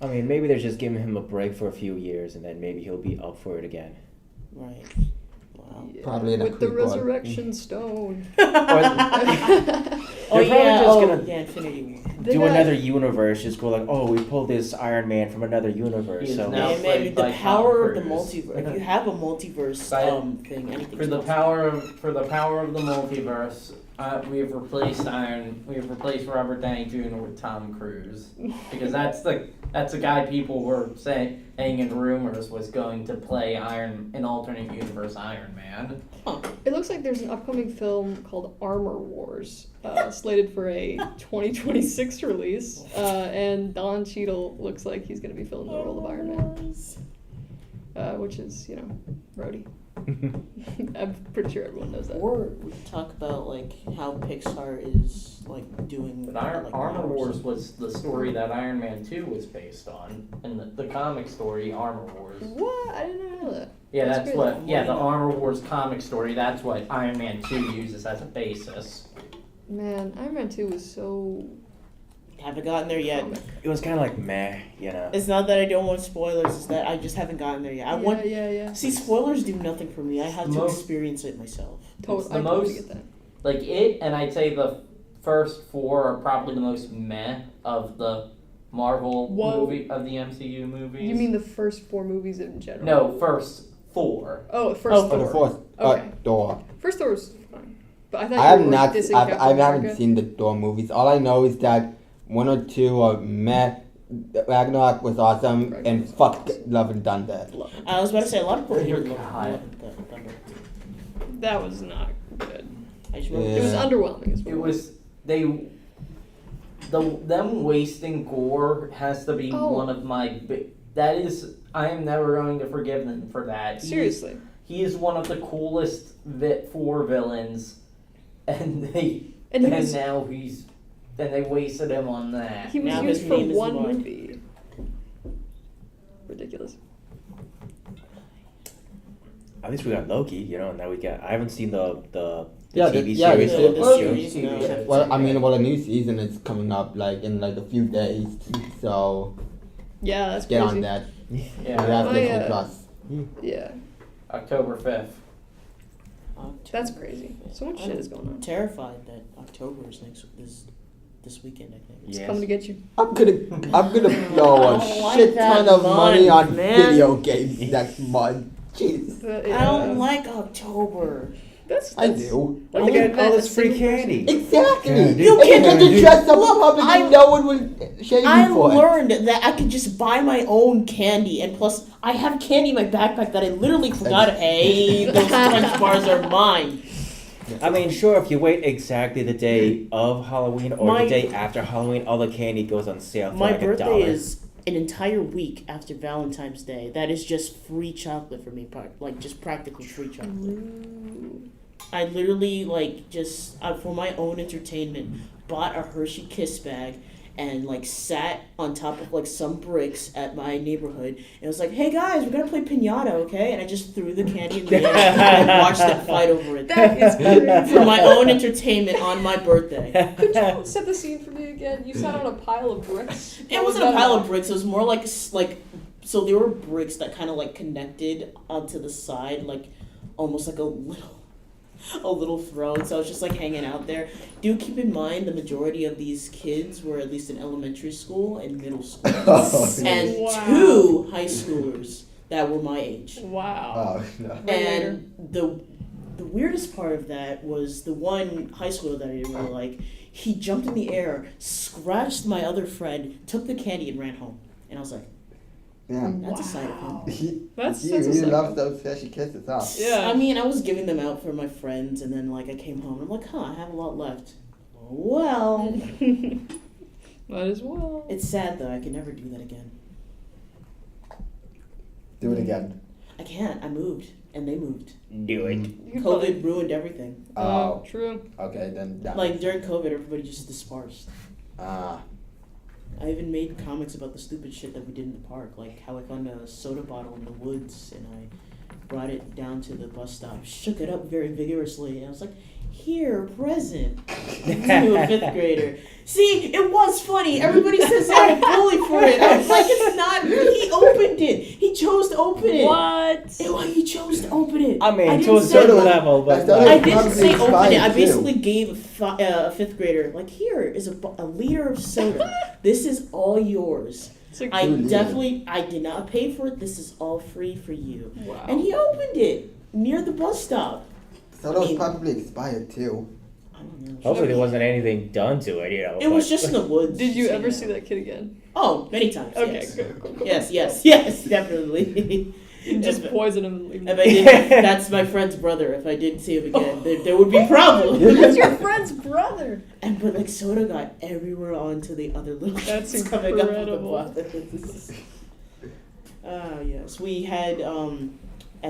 S1: I mean, maybe they're just giving him a break for a few years, and then maybe he'll be up for it again.
S3: Right. Wow.
S7: Yeah,
S2: Probably in a
S7: with the
S2: prequel.
S7: resurrection stone.
S3: Oh
S1: They're probably
S3: yeah,
S1: just gonna
S3: yeah, Infinity War.
S7: They're
S1: Do
S7: not-
S1: another universe. Just go like, oh, we pulled this Iron Man from another universe.
S4: He is
S1: So
S4: now-
S3: Man,
S4: played
S3: the
S4: by
S3: power of
S4: Tom
S3: the
S4: Cruise.
S3: multiverse. If you have a multiverse
S4: By-
S3: thing, anything.
S4: For the power of the multiverse, we have replaced Robert Downey Jr. with Tom Cruise because that's the guy people were saying in rumors was going to play an alternate universe Iron Man.
S7: It looks like there's an upcoming film called Armor Wars, slated for a 2026 release, and Don Cheadle looks like he's going to be filling the role of Iron Man, which is, Rhodey. I'm pretty sure everyone knows that.
S3: Or we could talk about like how Pixar is like doing.
S4: But
S3: like,
S4: Armor Wars
S3: stuff.
S4: was the story that Iron Man 2 was based on, and the comic story Armor Wars.
S7: What? I didn't know that.
S4: Yeah,
S7: That's
S4: that's
S7: crazy.
S4: what. Yeah, the Armor Wars comic story. That's what Iron Man 2 uses as a basis.
S7: Man, Iron Man 2 was so
S3: Haven't gotten there yet.
S7: comic.
S1: it was kind of like meh, you know.
S3: It's not that I don't want spoilers. It's that I just haven't gotten there yet. I want.
S7: Yeah.
S3: See, spoilers do nothing for me. I have to
S4: Most-
S3: experience it myself.
S4: It's
S7: Totally,
S4: the
S7: I totally
S4: most-
S7: get that.
S4: Like it, and I'd say the first 4 are probably the most meh of the Marvel
S7: Whoa.
S4: movie of the MCU movies.
S7: You mean the first 4 movies in general?
S4: no? First 4.
S7: Oh, first
S2: For the
S7: Thor.
S2: fourth
S7: Okay.
S2: Thor.
S7: First Thor was fine. But I thought
S2: I have
S7: you were
S2: not.
S7: dissing
S2: I
S7: Captain
S2: haven't
S7: America.
S2: seen the Thor movies. All I know is that 1 or 2 are meh. Ragnarok was awesome,
S7: Ragnarok
S2: and
S7: was
S2: fuck
S7: awesome.
S2: Love and Thunder.
S3: I was about to say a lot of people
S4: Dear
S3: really love
S4: God.
S3: Thunder.
S7: That was not good.
S3: I just remember.
S7: It was
S2: Yeah.
S7: underwhelming as well.
S4: It was them wasting Gore has to be
S7: Oh.
S4: one of my. That is, I am never going to forgive them for that.
S7: Seriously.
S4: He is one of the coolest 4 villains, and
S7: And he was
S4: now they wasted him on that.
S7: he was
S3: Now
S7: used
S3: his
S7: for
S3: name is
S7: one
S3: Mark.
S7: movie. Ridiculous.
S1: At least we got Loki, you know. And now we got. I haven't seen the
S2: Yeah,
S1: TV
S2: yeah,
S1: series.
S2: the-
S1: the
S3: the
S1: show.
S3: series, no.
S4: Yeah.
S2: Well, I mean, a new season is coming up like in like a few days, so
S7: Yeah, that's
S2: get
S7: crazy.
S2: on that.
S4: Yeah,
S2: We have
S7: Oh,
S2: Disney
S7: yeah.
S2: Plus.
S7: Yeah,
S4: October 5th.
S7: that's crazy. So much shit is going on.
S3: I'm terrified that October is this weekend. I think.
S7: It's
S1: Yes.
S7: coming to get you.
S2: I'm gonna blow
S3: I
S2: a
S3: don't like
S2: shit
S3: that
S2: ton of money
S3: month,
S2: on
S3: man.
S2: video games next month. Jeez,
S3: I don't like October.
S7: That's
S2: I do.
S1: Well, you get all this free candy.
S2: Exactly.
S1: Candy.
S2: You
S3: can't
S2: get to
S1: do-
S2: dress up in
S3: Look,
S2: public
S3: I-
S2: and no one will shame
S3: I
S2: you for it.
S3: learned that I could just buy my own candy, and plus, I have candy in my backpack that I literally forgot. Hey, those Crunch bars are mine.
S1: I mean, sure, if you wait exactly the day of Halloween or
S3: My-
S1: the day after Halloween, all the candy goes on sale for
S3: My
S1: like
S3: birthday
S1: $1.
S3: is an entire week after Valentine's Day. That is just free chocolate for me, like just practically free chocolate. I literally just for my own entertainment bought a Hershey Kiss bag and like sat on top of like some bricks at my neighborhood and it was like, hey guys, we're gonna play pinata, okay? And I just threw the candy in the air and watched them fight over it.
S7: That is great.
S3: For my own entertainment on my birthday.
S7: Could you set the scene for me again? You sat on a pile of bricks.
S3: It wasn't a pile of bricks. It was more like so there were bricks that kind of like connected onto the side, like almost like a little throne. So I was just like hanging out there. Do keep in mind the majority of these kids were at least in elementary school and middle school, and
S7: Wow.
S3: 2 high schoolers that were my age.
S7: Wow.
S2: Oh no.
S3: And the weirdest part of that was the one high schooler that I didn't really like. He jumped in the air, scratched my other friend, took the candy, and ran home. And I was like,
S2: Yeah.
S3: that's a sight of him.
S7: That's
S2: He
S7: a
S2: really
S7: sight.
S2: loves those fishy kisses, huh?
S7: Yeah.
S3: I mean, I was giving them out for my friends, and then like I came home, and I'm like, I have a lot left. Well,
S7: Might as well.
S3: it's sad though. I can never do that again.
S2: Do it again.
S3: I can't. I moved, and they moved.
S1: Do it.
S7: You could probably-
S3: COVID ruined everything.
S2: Oh.
S7: True.
S2: Okay, then that.
S3: Like during COVID, everybody just dispersed.
S2: Ah.
S3: I even made comics about the stupid shit that we did in the park, like how I found a soda bottle in the woods and I brought it down to the bus stop, shook it up very vigorously, and I was like, here, present, to a 5th grader. See, it was funny. Everybody says I'm a bully for it. I was like, it's not. He opened it. He chose to open it.
S7: What?
S3: He chose to open it.
S1: I mean,
S3: didn't
S1: to a
S3: say
S1: certain
S3: that.
S1: level, but
S2: I thought
S3: I
S2: it
S3: didn't
S2: probably
S3: say open it. I
S2: expired, too.
S3: basically gave a 5th grader, like, here is a liter of soda. This is all yours.
S7: It's like,
S3: I
S2: Two liters.
S3: I did not pay for it. This is all free for you.
S7: wow.
S3: And he opened it near the bus stop.
S2: So those probably expired too.
S3: I don't know.
S1: hopefully there wasn't anything done to it, you know.
S3: It was
S1: but-
S3: just in the woods.
S7: Did you
S3: so,
S7: ever
S3: yeah.
S7: see that kid again?
S3: Oh, many times.
S7: Okay,
S3: Yes.
S7: cool.
S3: Yes, definitely.
S7: Just
S3: If-
S7: poison him and leave
S3: If
S7: him.
S3: I did, that's my friend's brother. If I did see him again, there would be problems.
S7: That's your friend's brother.
S3: But like soda got everywhere onto the other little
S7: That's
S3: kids coming up
S7: incredible.
S3: with the bus. Yes, we had an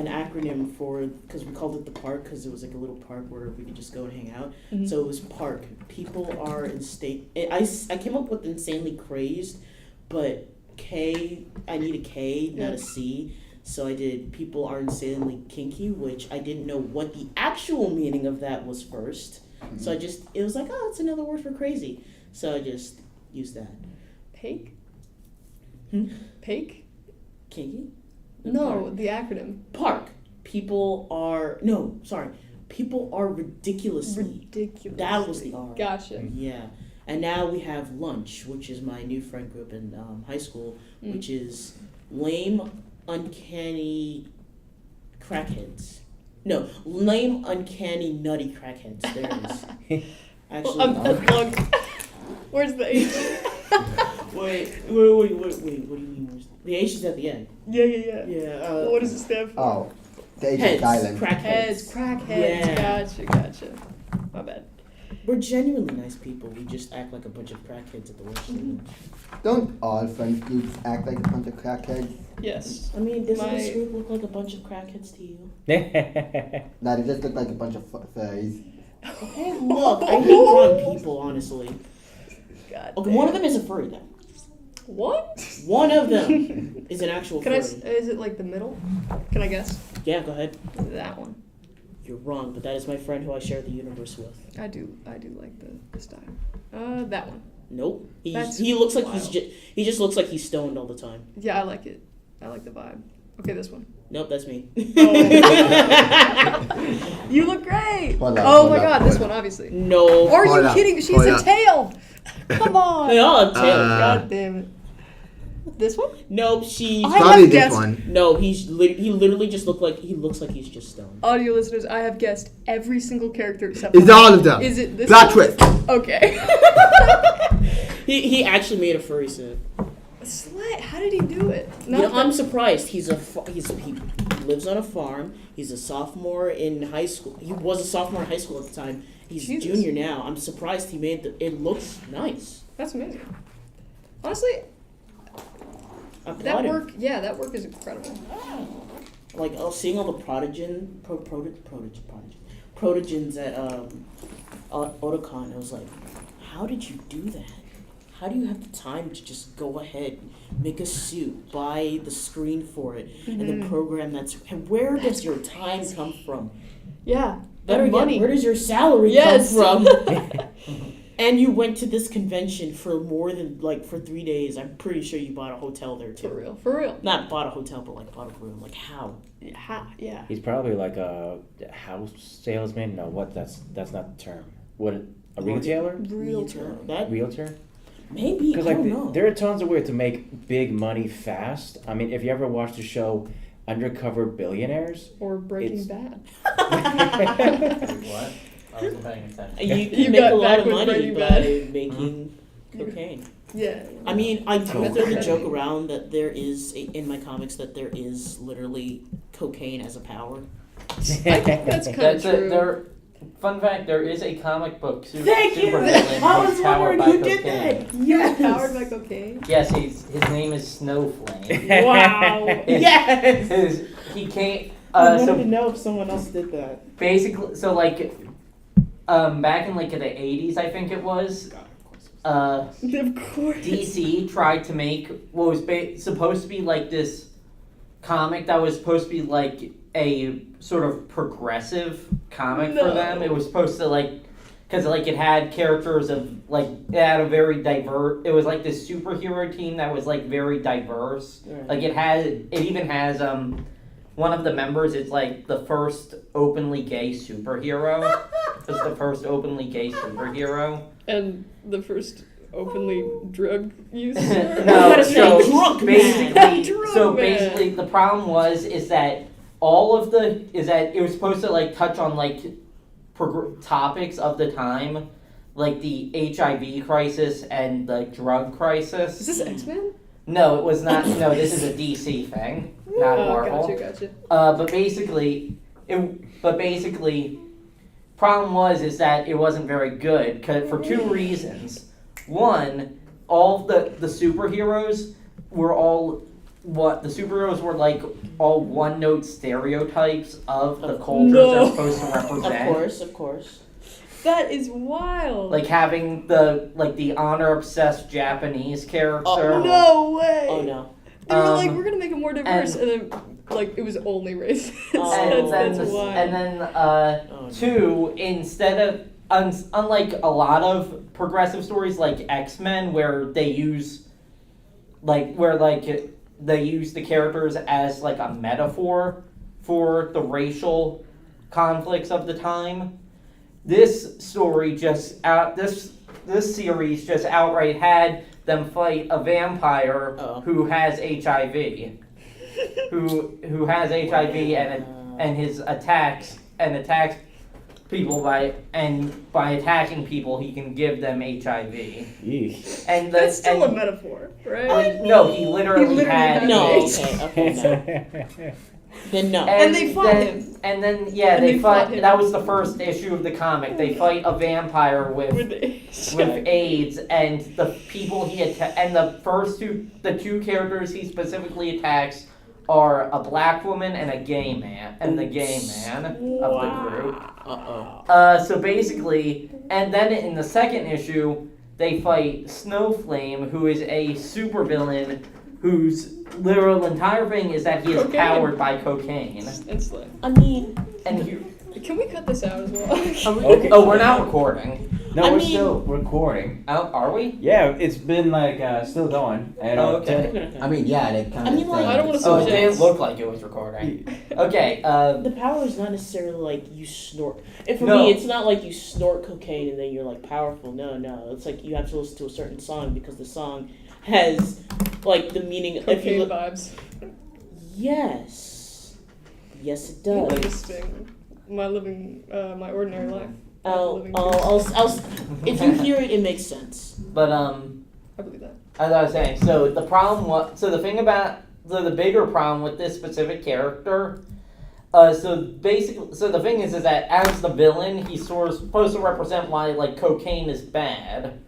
S3: acronym for, because we called it the park because it was like a little park where we could just go and hang out.
S7: Mhm.
S3: So it was park. People are I came up with insanely crazed, but I need a K, not a C. So I did people are insanely kinky, which I didn't know what the actual meaning of that was first. So it was like, oh, it's another word for crazy. So I just used that.
S7: Pake?
S3: Hmm?
S7: Pake?
S3: Kinky?
S7: No, the acronym.
S3: Park. People are ridiculously.
S7: Ridiculous.
S3: That was the R.
S7: Gotcha.
S3: Yeah. And now we have lunch, which is my new friend group in high school, which is lame, uncanny crackheads. No, lame, uncanny, nutty crackheads. There it is. Actually,
S7: Look. Where's the H?
S3: wait. What do you mean? The H is at the end.
S7: Yeah.
S3: Yeah.
S7: What does it stand for?
S2: Oh. The H is
S3: Heads.
S2: silent.
S3: Crackheads.
S7: Crackheads.
S3: Yeah.
S7: Gotcha. My bad.
S3: We're genuinely nice people. We just act like a bunch of crackheads at the worst.
S2: Don't all friends groups act like a bunch of crackheads?
S7: Yes.
S3: I mean, doesn't
S7: My-
S3: this group look like a bunch of crackheads to you?
S2: No, they just look like a bunch of furries.
S3: Okay, look, I hate drawing people, honestly.
S7: God.
S3: Okay,
S7: damn.
S3: one of them is a furry, though.
S7: What?
S3: One of them is an actual
S7: Can I?
S3: furry.
S7: Is it like the middle? Can I guess?
S3: Yeah, go ahead.
S7: That one.
S3: You're wrong, but that is my friend who I share the universe with.
S7: I do like the style. That one.
S3: Nope.
S7: That's
S3: He looks like
S7: wild.
S3: he just looks like he's stoned all the time.
S7: Yeah, I like it. I like the vibe. Okay, this one.
S3: Nope, that's me.
S7: You look great.
S2: Hold up,
S7: Oh
S2: hold
S7: my
S2: up,
S7: god,
S2: hold
S7: this
S2: up.
S7: one obviously.
S3: No.
S7: Are
S2: Hold
S7: you
S2: up,
S7: kidding? She's
S2: hold
S7: a
S2: up.
S7: tail. Come on.
S3: They all have tails.
S7: God damn it. This one?
S3: Nope, she's.
S7: I
S2: Probably
S7: have
S2: this
S7: guessed.
S2: one.
S3: No, he literally just looks like he's just stoned.
S7: Audio listeners, I have guessed every single character except
S2: It's
S7: one.
S2: all of them.
S7: Is it this
S2: Plot
S7: one?
S2: twist.
S7: Okay.
S3: He actually made a furry suit.
S7: Slut, how did he do it?
S3: You know, I'm surprised. He lives on a farm. He's a sophomore in high school. He was a sophomore in high school at the time. He's
S7: Jesus.
S3: a junior now. I'm surprised he made it looks nice.
S7: That's amazing. Honestly,
S3: I applaud
S7: that
S3: him.
S7: work is incredible.
S3: Like seeing all the protogens at Otakon, I was like, how did you do that? how do you have the time to just go ahead, make a suit, buy the screen for it, and the program that's. And where does your time come from?
S7: Yeah.
S3: Better
S7: That
S3: yet,
S7: money.
S3: where does your salary
S7: Yes.
S3: come from? And you went to this convention for more than for 3 days. I'm pretty sure you bought a hotel there too.
S7: For real.
S3: Not bought a hotel, but bought a room. Like how?
S7: Yeah.
S1: He's probably like a house salesman. No, what? That's not the term. What? A retailer?
S3: Realtor. That
S1: Realtor?
S3: maybe. I
S1: Because
S3: don't know.
S1: there are tons of ways to make big money fast. I mean, if you ever watched the show Undercover Billionaires,
S7: Or Breaking
S1: It's-
S7: Bad.
S4: What? I wasn't paying attention.
S3: You
S7: You
S3: can make
S7: got
S3: a lot
S7: back
S3: of
S7: with
S3: money
S7: Breaking
S3: by
S7: Bad.
S3: making cocaine.
S7: Yeah.
S3: I mean, I throw
S1: Cocaine.
S3: the joke around that there is in my comics that there is literally cocaine as a power.
S7: That's kind of
S4: That's
S7: true.
S4: there. Fun fact: there is a comic book
S3: Thank you!
S4: supervillain
S3: I
S4: who's
S3: was
S4: powered
S3: wondering
S4: by
S3: who did
S4: cocaine.
S3: that.
S7: You're
S3: Yes.
S7: powered by cocaine.
S4: Yes, his name is Snowflame.
S3: Wow.
S4: His-
S3: Yes.
S4: He can't.
S3: I wanted to
S4: So
S3: know if someone else did that.
S4: basically, so back in the 80s, I think it was.
S7: Of course.
S4: DC tried to make what was supposed to be this comic that was supposed to be a sort of progressive comic for them. It was supposed to because it had characters of it had a very diverse. It was this superhero team that was very diverse.
S3: Right.
S4: It even has one of the members is the first openly gay superhero. It's the first openly gay superhero.
S7: And the first openly drug use.
S4: No, so
S3: drunk
S4: basically,
S3: man.
S7: Drunk man.
S4: the problem is that it was supposed to touch on topics of the time, like the HIV crisis and the drug crisis.
S7: Is this X-Men?
S4: No, it was not. No, this is a DC thing, not Marvel.
S7: Gotcha.
S4: But basically, problem is that it wasn't very good for two reasons. One, all the superheroes were all all one-note stereotypes of the cultures they're supposed to represent.
S3: Of course.
S7: That is wild.
S4: Having the honor-obsessed Japanese character.
S7: No way.
S3: Oh no.
S7: They were we're gonna make it more diverse,
S4: and-
S7: and then it was only racist.
S3: Oh.
S7: that's wild.
S4: And then
S3: Oh, no.
S4: two, instead of unlike a lot of progressive stories like X-Men where they use they use the characters as a metaphor for the racial conflicts of the time. This story this series just outright had them fight a vampire who has HIV. who has HIV and his attacks people by attacking people he can give them HIV.
S1: Eek.
S4: And
S7: That's still a metaphor, right?
S4: no, he literally had
S3: No.
S4: AIDS.
S3: Okay. No. Then no.
S7: And they fought him.
S4: And then
S7: And
S4: they
S7: they fought
S4: fight.
S7: him.
S4: That was the first issue of the comic. They fight a vampire with AIDS, and the people and the two characters he specifically attacks are a black woman and a gay man, and the gay man of the group. So basically, and then in the second issue, they fight Snowflame, who is a supervillain whose literal entire thing is that he is
S7: Cocaine.
S4: powered by cocaine.
S7: And slang.
S3: I mean,
S4: And he,
S7: Can we cut this out as well?
S1: Okay.
S4: oh, we're not recording.
S1: No,
S3: I
S1: we're
S3: mean-
S1: still recording.
S4: Oh, are we?
S1: Yeah, it's been still going. And,
S4: Oh, okay.
S2: I mean, yeah, they kind
S3: I
S2: of.
S3: mean, like-
S7: I don't wanna
S4: Oh, it
S7: Yes.
S4: didn't look like it was recording. Okay,
S3: the power is not necessarily you snort. And for
S4: No.
S3: me, it's not like you snort cocaine and then you're powerful. No. It's you have to listen to a certain song because the song has the meaning. If you
S7: Cocaine
S3: look,
S7: vibes.
S3: yes, it does.
S7: Interesting. My ordinary life. Living
S3: If you hear it, it makes sense.
S4: but
S7: I believe that.
S4: as I was saying, so the bigger problem with this specific character, so the thing is that as the villain, he's sort of supposed to represent why cocaine is bad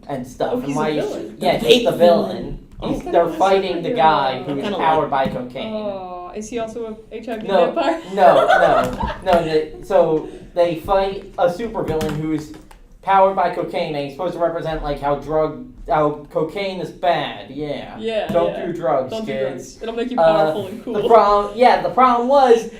S4: and stuff,
S7: Oh,
S4: and
S7: he's
S4: why
S7: the
S4: you
S7: villain.
S4: should, yeah, he's the villain. They're fighting the guy who is
S3: Kinda
S4: powered by cocaine.
S7: Oh, is he also a HIV
S4: No,
S7: vampire?
S4: no. So they fight a supervillain powered by cocaine, and he's supposed to represent like how cocaine is bad. Yeah.
S7: Yeah.
S4: Don't
S7: yeah.
S4: do drugs,
S7: Don't do
S4: kids.
S7: drugs. It'll make you powerful and cool.
S4: The problem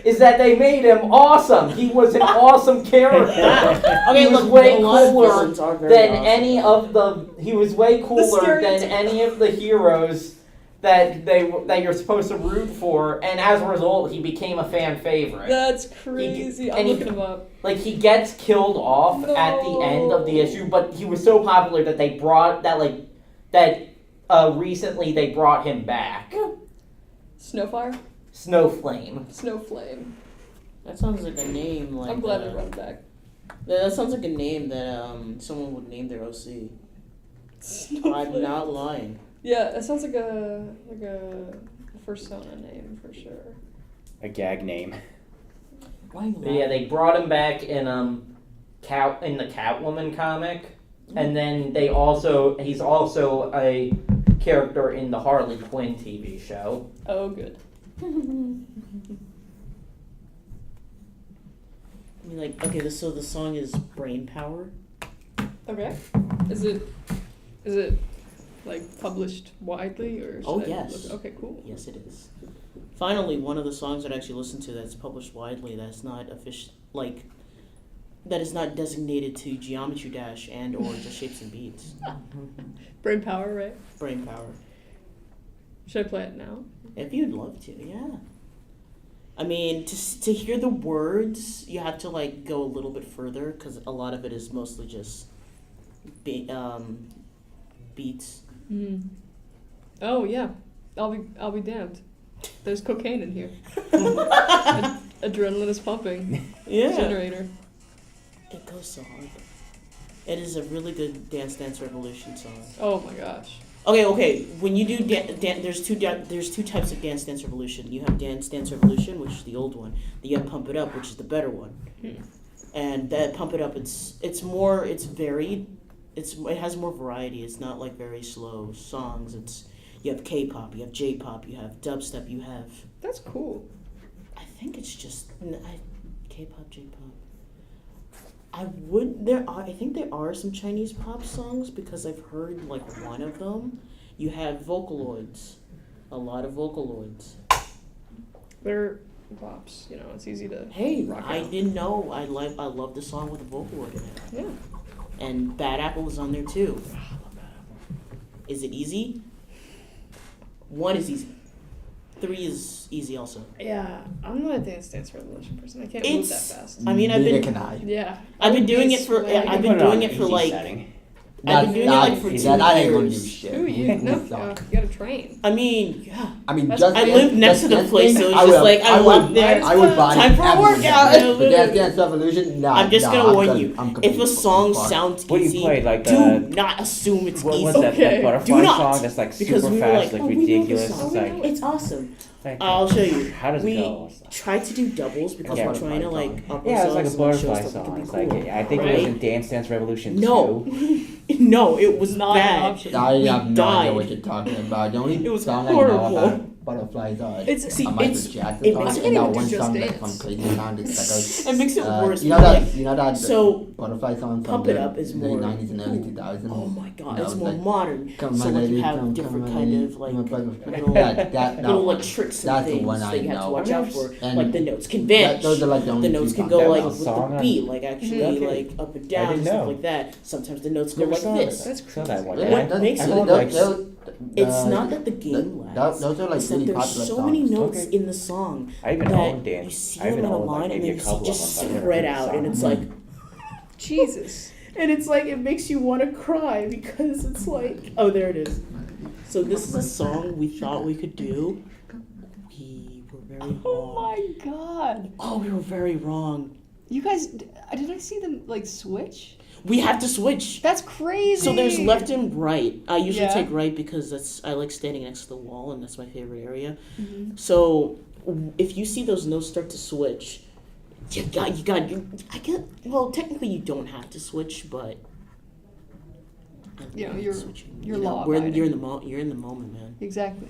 S4: is that they made him awesome. He was an awesome character.
S3: Okay,
S4: He was
S3: look,
S4: way
S3: a lot of
S4: cooler
S3: villains are very
S4: than
S3: awesome.
S4: any of the. He was way cooler than
S7: stereotype.
S4: any of the heroes that you're supposed to root for, and as a result, he became a fan favorite.
S7: That's crazy. I'm
S4: and he-
S7: looking him up.
S4: Like he gets killed off at the end of the issue, but he was so popular that they brought recently they brought him back.
S7: Snowfire?
S4: Snowflame.
S7: Snowflame.
S3: That sounds like a name. Like
S7: I'm glad they brought it back.
S3: that sounds like a name that someone would name their OC.
S7: Snowflame.
S3: I'm not lying.
S7: Yeah, that sounds like a persona name for sure.
S1: A gag name.
S3: Why
S4: But yeah, they brought him back in the Catwoman comic, and then he's also a character in the Harley Quinn TV show.
S7: Oh, good.
S3: I mean, like, okay, so the song is Brain Power.
S7: Okay. Is it like published widely or?
S3: Oh,
S7: should I
S3: yes.
S7: look- Okay, cool.
S3: Yes, it is. Finally, one of the songs that I actually listen to that's published widely that's not that is not designated to Geometry Dash and or just Shapes and Beats.
S7: Brain power, right?
S3: Brain Power.
S7: Should I play it now?
S3: If you'd love to, yeah. I mean, to hear the words, you have to like go a little bit further because a lot of it is mostly just beats.
S7: Mm. Oh yeah, I'll be damned. There's cocaine in here. Adrenaline is pumping.
S3: Yeah.
S7: Generator.
S3: It goes so hard. It is a really good Dance Dance Revolution song.
S7: Oh my gosh.
S3: Okay. When you do there's two types of Dance Dance Revolution. You have Dance Dance Revolution, which is the old one. Then you have Pump It Up, which is the better one. And that Pump It Up, it's varied. It has more variety. It's not like very slow songs. You have K-pop, you have J-pop, you have dubstep, you have.
S7: That's cool.
S3: I think it's just K-pop, J-pop. I think there are some Chinese pop songs because I've heard like one of them. You have Vocaloids, a lot of Vocaloids.
S7: They're bops. You know, it's easy to.
S3: Hey,
S7: rock
S3: I
S7: out.
S3: didn't know. I love the song with the Vocaloid in it.
S7: Yeah.
S3: And Bad Apple is on there too. Is it easy? 1 is easy. 3 is easy also.
S7: Yeah, I'm not a Dance Dance Revolution person. I can't move that
S3: It's.
S7: fast.
S3: I mean, I've
S2: Neither
S3: been.
S2: can I.
S7: Yeah.
S3: I've been doing it
S7: It's
S3: for.
S7: like-
S3: I've been doing it for like. I've been doing it like for 2
S2: that ain't gonna do
S3: years.
S2: shit.
S7: Ooh, you no,
S2: Suck.
S7: you gotta train.
S3: I mean, yeah.
S2: I mean,
S7: That's-
S2: just
S3: I
S2: Dance-
S3: live next
S2: Just
S3: to the
S2: Dance
S3: place,
S2: thing,
S3: so it's
S2: I
S3: just
S2: will-
S3: like I walk there.
S2: I would buy
S3: Time for a
S2: absolutely
S3: workout.
S2: nothing. The Dance Dance Revolution, nah.
S3: I'm just
S2: nah,
S3: gonna
S2: I'm
S3: warn
S2: good.
S3: you.
S2: I'm
S3: If
S2: completely
S3: a song
S2: fucked.
S3: sounds
S1: What do you
S3: easy,
S1: play, like
S3: do
S1: the-
S3: not assume it's
S1: What
S3: easy.
S1: was that?
S7: Okay.
S1: That butterfly
S3: Do not,
S1: song that's like
S3: because
S1: super
S3: we were
S1: fast,
S3: like,
S1: like
S3: oh, we know
S1: ridiculous.
S3: this song.
S1: It's like
S3: It's awesome.
S1: like,
S3: I'll show you.
S1: How does it
S3: We
S1: go?
S3: tried to do doubles because
S1: Yeah,
S3: we're trying to like up
S1: Yeah, it's like a
S3: ourselves and show
S1: butterfly
S3: stuff that
S1: song.
S3: could
S1: It's
S3: be
S1: like
S3: cool.
S1: I think it was
S3: Right?
S1: in Dance Dance Revolution
S3: No,
S1: 2.
S3: no, it was
S7: Not an
S3: bad.
S7: option.
S2: I
S3: We
S2: have no
S3: died.
S2: idea what you're talking about. The only
S3: It was
S2: song
S3: horrible.
S2: I know about butterflies are
S7: It's-
S3: see,
S2: Michael
S3: it's-
S2: Jackson
S3: it
S2: song,
S3: makes-
S2: and
S7: I can't
S2: that
S7: even
S2: one
S7: do Just
S2: song that's
S7: Dance.
S2: from Clayton Sound. It's like
S3: It makes it worse.
S2: you know
S3: but,
S2: that
S3: like,
S2: you know that
S3: so,
S2: butterfly song from
S3: Pump
S2: the
S3: It Up is
S2: late
S3: more.
S2: 90s and early 2000s.
S3: Oh my god,
S2: No,
S3: it's more
S2: like,
S3: modern.
S2: Come
S3: So
S2: on,
S3: like you
S2: lady,
S3: have
S2: come
S3: different
S2: on,
S3: kind
S2: lady,
S3: of like
S2: come on,
S3: little,
S2: that
S3: little
S2: one.
S3: like tricks and
S2: That's the
S3: things
S2: one
S3: that
S2: I
S3: you have to
S2: know.
S3: watch out for.
S2: And
S3: Like the notes can
S2: that,
S3: vanish.
S2: those are like the only
S3: The notes
S2: two
S3: can
S2: songs.
S3: go
S1: That
S3: like
S1: was a
S3: with
S1: song
S3: the
S1: on-
S3: beat, like actually
S1: Okay.
S3: like up and
S1: I
S3: down and
S1: didn't
S3: stuff
S1: know.
S3: like that. Sometimes the notes go
S1: Never
S3: like
S1: saw
S3: this.
S1: that. Saw that one.
S3: What
S1: I-
S3: makes
S1: I
S3: it
S1: don't
S3: like-
S1: like
S3: It's not that the game lags.
S2: Those are like
S3: It's that
S2: really
S3: there's
S2: popular
S3: so
S2: songs.
S3: many notes
S1: Okay.
S3: in the song
S1: I even
S3: that
S1: own
S3: you
S1: dance.
S3: see
S1: I
S3: them
S1: even
S3: in a
S1: own like
S3: line and
S1: maybe
S3: then
S1: a
S3: you see
S1: couple
S3: just
S1: of them. but I've never
S3: spread
S1: heard the
S3: out, and
S1: song.
S3: it's like.
S7: Jesus.
S3: And it's like, it makes you want to cry because it's like, oh, there it is. So this is a song we thought we could do. We were very wrong.
S7: Oh my god.
S3: Oh, we were very wrong.
S7: You guys, did I see them like switch?
S3: We have to switch.
S7: That's crazy.
S3: So there's left and right. I usually
S7: Yeah.
S3: take right because I like standing next to the wall and that's my favorite area.
S7: Mhm.
S3: So if you see those notes start to switch, well, technically you don't have to switch, but I
S7: You know,
S3: like
S7: you're
S3: switching.
S7: you're
S3: You know,
S7: law-abiding.
S3: you're in the moment, man.
S7: Exactly.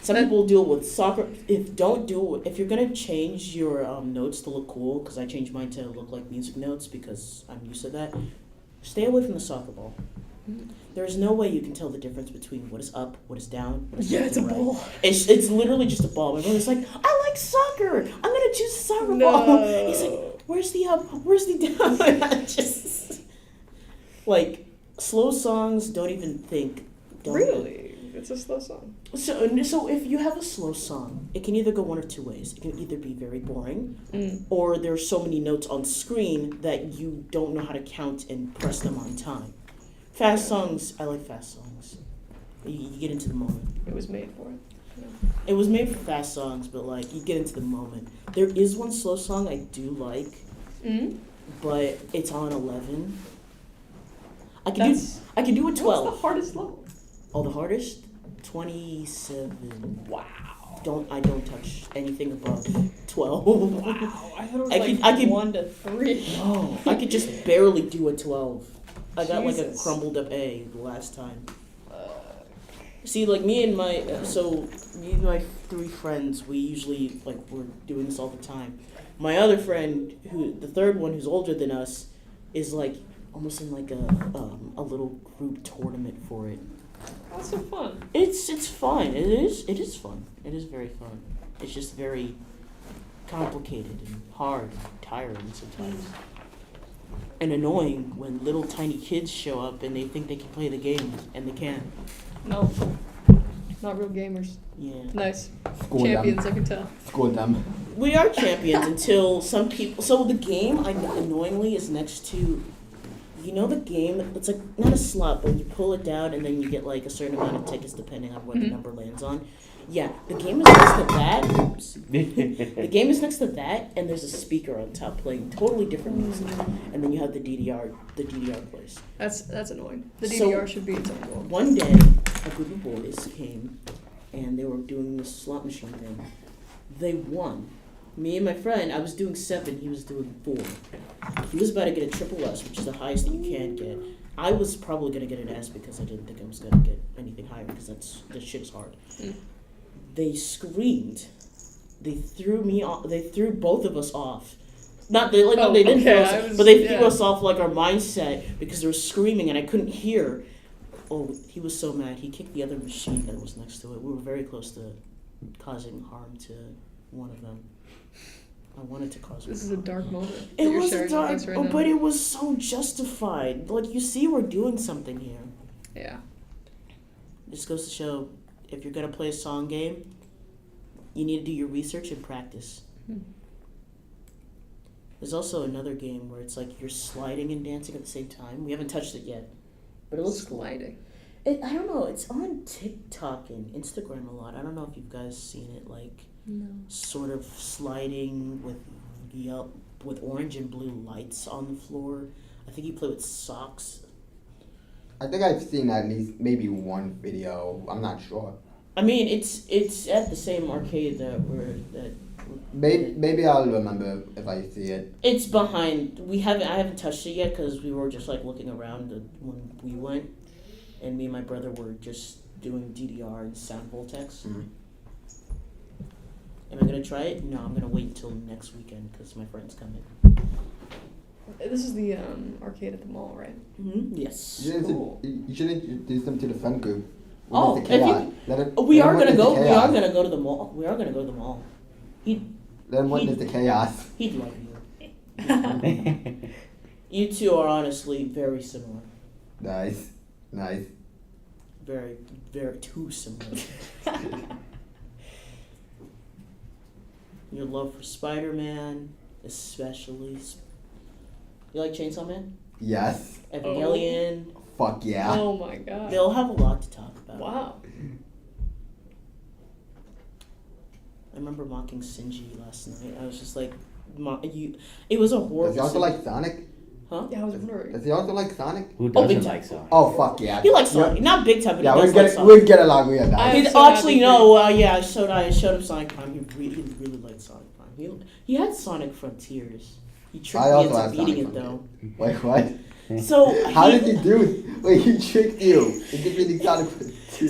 S3: Some people do it with soccer. If you're gonna change your notes to look cool, because I changed mine to look like music notes because I'm used to that. Stay away from the soccer ball. There's no way you can tell the difference between what is up, what is down, what is
S7: Yeah,
S3: left
S7: it's a
S3: and right.
S7: ball.
S3: It's literally just a ball. My brother's like, I like soccer. I'm gonna choose a soccer ball.
S7: No.
S3: He's like, where's the up? Where's the down? I just like slow songs. Don't even think. Don't
S7: Really? It's a slow song.
S3: So if you have a slow song, it can either go one of two ways. It can either be very boring, or there are so many notes on screen that you don't know how to count and press them on time. Fast songs, I like fast songs. You get into the moment.
S7: It was made for it.
S3: It was made for fast songs, but like you get into the moment. There is one slow song I do like, but it's on 11. I can do a 12.
S7: What's the hardest level?
S3: Oh, the hardest? 27.
S7: Wow.
S3: I don't touch anything above 12.
S7: Wow. I thought it was
S3: I could
S7: 1 to 3.
S3: Oh, I could just barely do a 12. I got like a
S7: Jesus.
S3: crumbled up A the last time. See, like me and my 3 friends, we usually we're doing this all the time. My other friend, the third one, who's older than us, is like almost in like a little group tournament for it.
S7: That's so fun.
S3: It's fun. It is fun. It is very fun. It's just very complicated and hard, and tiring sometimes. And annoying when little tiny kids show up and they think they can play the game and they can't.
S7: No. Not real gamers.
S3: Yeah.
S7: Nice.
S2: School
S7: Champions,
S2: them.
S7: I can tell.
S2: School them.
S3: We are champions until some people. So the game, annoyingly, is next to. You know the game? It's like not a slot, but you pull it down and then you get like a certain amount of tickets depending on what the number lands on. Yeah, the game is next to that. Oops. The game is next to that, and there's a speaker on top playing totally different music, and then you have the DDR plays.
S7: That's annoying. The
S3: So-
S7: DDR should be its own world.
S3: One day, a group of boys came, and they were doing this slot machine thing. They won. Me and my friend, I was doing 7, he was doing 4. He was about to get a triple S, which is the highest that you can get. I was probably going to get an S because I didn't think I was going to get anything higher because that shit is hard. They screamed. They threw me off. They threw both of us off. They didn't throw us, but they threw us off like our mindset because they were screaming and I couldn't hear. Oh, he was so mad. He kicked the other machine that was next to it. We were very close to causing harm to one of them. I wanted to cause
S7: This
S3: harm.
S7: is a dark moment.
S3: It
S7: that you're
S3: was a
S7: sharing with
S3: dark,
S7: us right now.
S3: but it was so justified. Like, you see we're doing something here.
S7: Yeah.
S3: This goes to show, if you're going to play a song game, you need to do your research and practice. There's also another game where it's like you're sliding and dancing at the same time. We haven't touched it yet, but it looks cool.
S7: Sliding.
S3: I don't know. It's on TikTok and Instagram a lot. I don't know if you guys seen it. Like, sort of sliding with orange and blue lights on the floor. I think you play with socks.
S2: I think I've seen at least maybe one video. I'm not sure.
S3: I mean, it's at the same arcade that
S2: Maybe I'll remember if I see it.
S3: It's behind. I haven't touched it yet because we were just like looking around when we went, and me and my brother were just doing DDR and sound Voltex. Am I gonna try it? No, I'm gonna wait until next weekend because my friend's coming.
S7: This is the arcade at the mall, right?
S3: Yes.
S2: You should introduce them to the friend group.
S3: Oh,
S2: Let them
S3: we are gonna
S2: witness
S3: go.
S2: the
S3: We are
S2: chaos.
S3: gonna go to the mall. We are gonna go to the mall.
S2: Let them witness the chaos.
S3: He'd love you. You two are honestly very similar.
S2: Nice.
S3: Very, very too similar. Your love for Spider-Man, especially. You like Chainsaw Man?
S2: Yes.
S3: Evangelion.
S2: Fuck yeah.
S7: Oh my god.
S3: They'll have a lot to talk about.
S7: Wow.
S3: I remember mocking Shinji last night. I was just like, it was a horrible.
S2: Does he also like Sonic?
S3: Huh?
S7: Yeah, I was wondering.
S2: Does he also like Sonic?
S1: Who
S3: Oh, big
S1: doesn't
S3: time.
S1: like Sonic?
S2: Oh fuck yeah.
S3: He likes Sonic. Not big time, but
S2: Yeah,
S3: he does like Sonic.
S2: we'd get along with that.
S7: I'm so
S3: Actually,
S7: happy
S3: no. Yeah, I showed him Sonic Prime. He really liked Sonic Prime. He had Sonic Frontiers. He tricked
S2: I
S3: me
S2: also
S3: into
S2: have
S3: beating
S2: Sonic
S3: it though.
S2: Wait, what?
S3: So
S2: How did he do it? Wait, he tricked you into beating Sonic.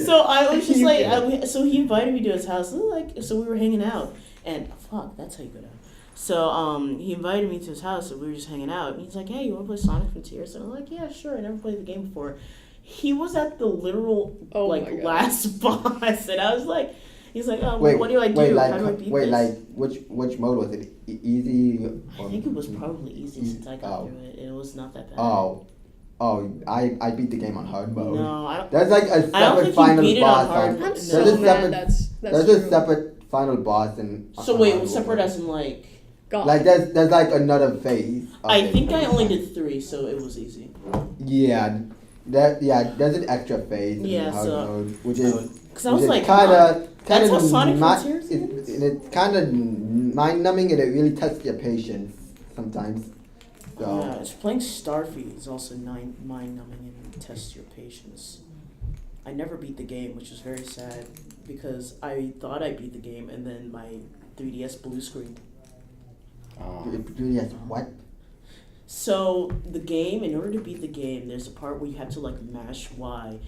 S3: So I was just like, so he invited me to his house. So we were hanging out, and fuck, that's how you go down. So he invited me to his house and we were just hanging out. And he's like, "Hey, you want to play Sonic Frontiers?" And I'm like, "Yeah, sure. I never played the game before." He was at the literal
S7: Oh my
S3: like
S7: God.
S3: last boss, and I was like, "He's like, oh,
S2: Wait,
S3: what do I do?
S2: wait, like,
S3: How do I beat
S2: wait,
S3: this?"
S2: like, which mode was it? Easy?
S3: I think it was probably easy since I got
S2: Oh.
S3: through it. It was not that bad.
S2: Oh, I beat the game on hard mode.
S3: No, I don't.
S2: There's like a
S3: I don't
S2: separate
S3: think you
S2: final
S3: beat it on
S2: boss.
S3: hard
S2: on-
S3: mode.
S7: I'm
S3: No.
S7: so
S2: There's a
S7: mad
S2: separate-
S7: that's
S2: There's
S7: true.
S2: a separate final boss in.
S3: So
S2: on
S3: wait,
S2: hard
S3: separate
S2: mode.
S3: as in like.
S7: God.
S2: Like there's like another phase. of
S3: I
S2: it.
S3: think I only did 3, so it was easy.
S2: Yeah, there's an extra phase in
S3: Yeah,
S2: hard
S3: so-
S2: mode, which is
S3: Cause I was like,
S2: kind of
S3: that's how Sonic Frontiers
S2: it's kind of mind numbing and it really tests your patience sometimes. So
S3: yeah, it's playing Starfy is also mind numbing and tests your patience. I never beat the game, which was very sad because I thought I beat the game and then my 3DS blue screen.
S2: it really has what?
S3: So the game, in order to beat the game, there's a part where you have to like mash Y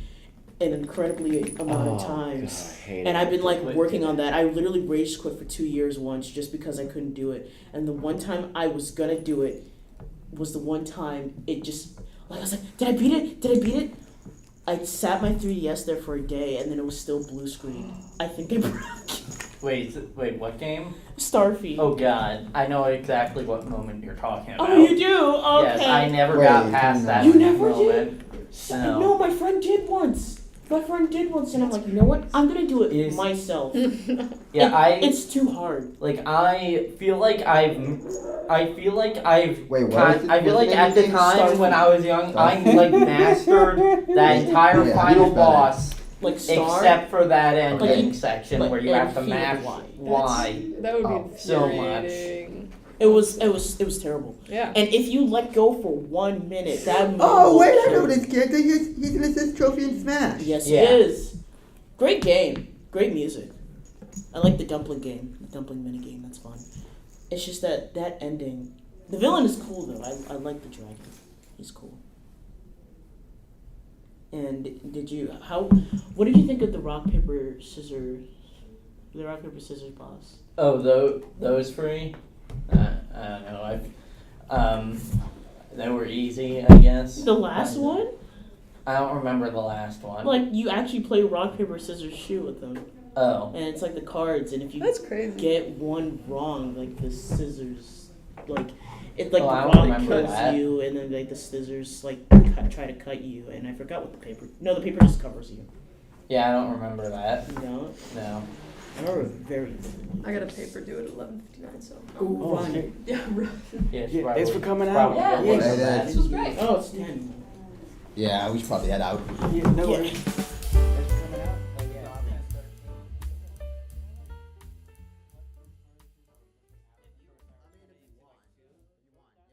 S3: an incredibly amount of times. And I've been like working on that. I literally rage quit for 2 years once just because I couldn't do it. And the one time I was gonna do it was the one time it just like I was like, did I beat it? Did I beat it? I sat my 3DS there for a day and then it was still blue screen. I think I broke it.
S4: Wait, what game?
S3: Starfy.
S4: Oh God, I know exactly what moment you're talking about.
S3: Oh, you do? Okay.
S4: Yes, I never
S2: Wait,
S4: got past that.
S3: You never
S4: moment. No.
S3: No, my friend did once. And I'm like, you know what? I'm gonna do it
S4: Is-
S3: myself.
S4: Yeah,
S3: It's too hard.
S4: Like I feel like I've
S2: Wait, what
S4: kind-
S2: is it-
S4: I feel
S2: what's
S4: like
S2: the
S4: at the
S2: name?
S4: time when I was young, I like mastered that entire
S2: Yeah,
S4: final
S2: he's better.
S4: boss,
S3: Like Star.
S4: except for that ending
S3: Like,
S4: section
S3: like,
S4: where you have to
S3: and
S4: mash
S3: Y.
S4: Y.
S7: That would be
S2: Oh,
S4: so much.
S7: infuriating.
S3: It was terrible.
S7: Yeah.
S3: And if you let go for 1 minute, that move
S2: Oh
S3: will
S2: wait, I
S3: kill
S2: know
S3: you.
S2: this character. He's an assist trophy in Smash.
S3: Yes,
S4: Yeah.
S3: it is. Great game. Great music. I like the dumpling game. The dumpling mini game. That's fun. It's just that ending. The villain is cool though. I like the dragon. He's cool. And what did you think of the rock paper scissors boss?
S4: Oh, those three? I don't know. They were easy, I guess.
S3: The last one?
S4: I don't remember the last one.
S3: Like you actually play rock paper scissors shoot with them,
S4: Oh.
S3: and it's like the cards, and if you
S7: That's crazy.
S3: get one wrong, like the scissors, like it like
S4: Oh, I
S3: the
S4: don't
S3: rock
S4: remember
S3: kills
S4: that.
S3: you, and then like the scissors like try to cut you, and I forgot what the paper. No, the paper just covers you.
S4: Yeah, I don't remember that.
S3: You know,
S4: No.
S3: I remember very vividly.
S7: I got a paper due at 11:59, so.
S3: Ooh,
S1: Oh,
S3: run.
S1: okay.
S7: Yeah, right.
S4: Yeah, it's
S1: Yeah,
S4: probably-
S1: thanks for coming
S4: probably
S1: out.
S4: the
S9: Yeah,
S4: worst
S2: thanks.
S4: of that.
S9: This was great.
S3: Oh, it's 10.
S2: Yeah, we should probably head out.
S1: Yeah, no
S3: Yeah.
S1: worries.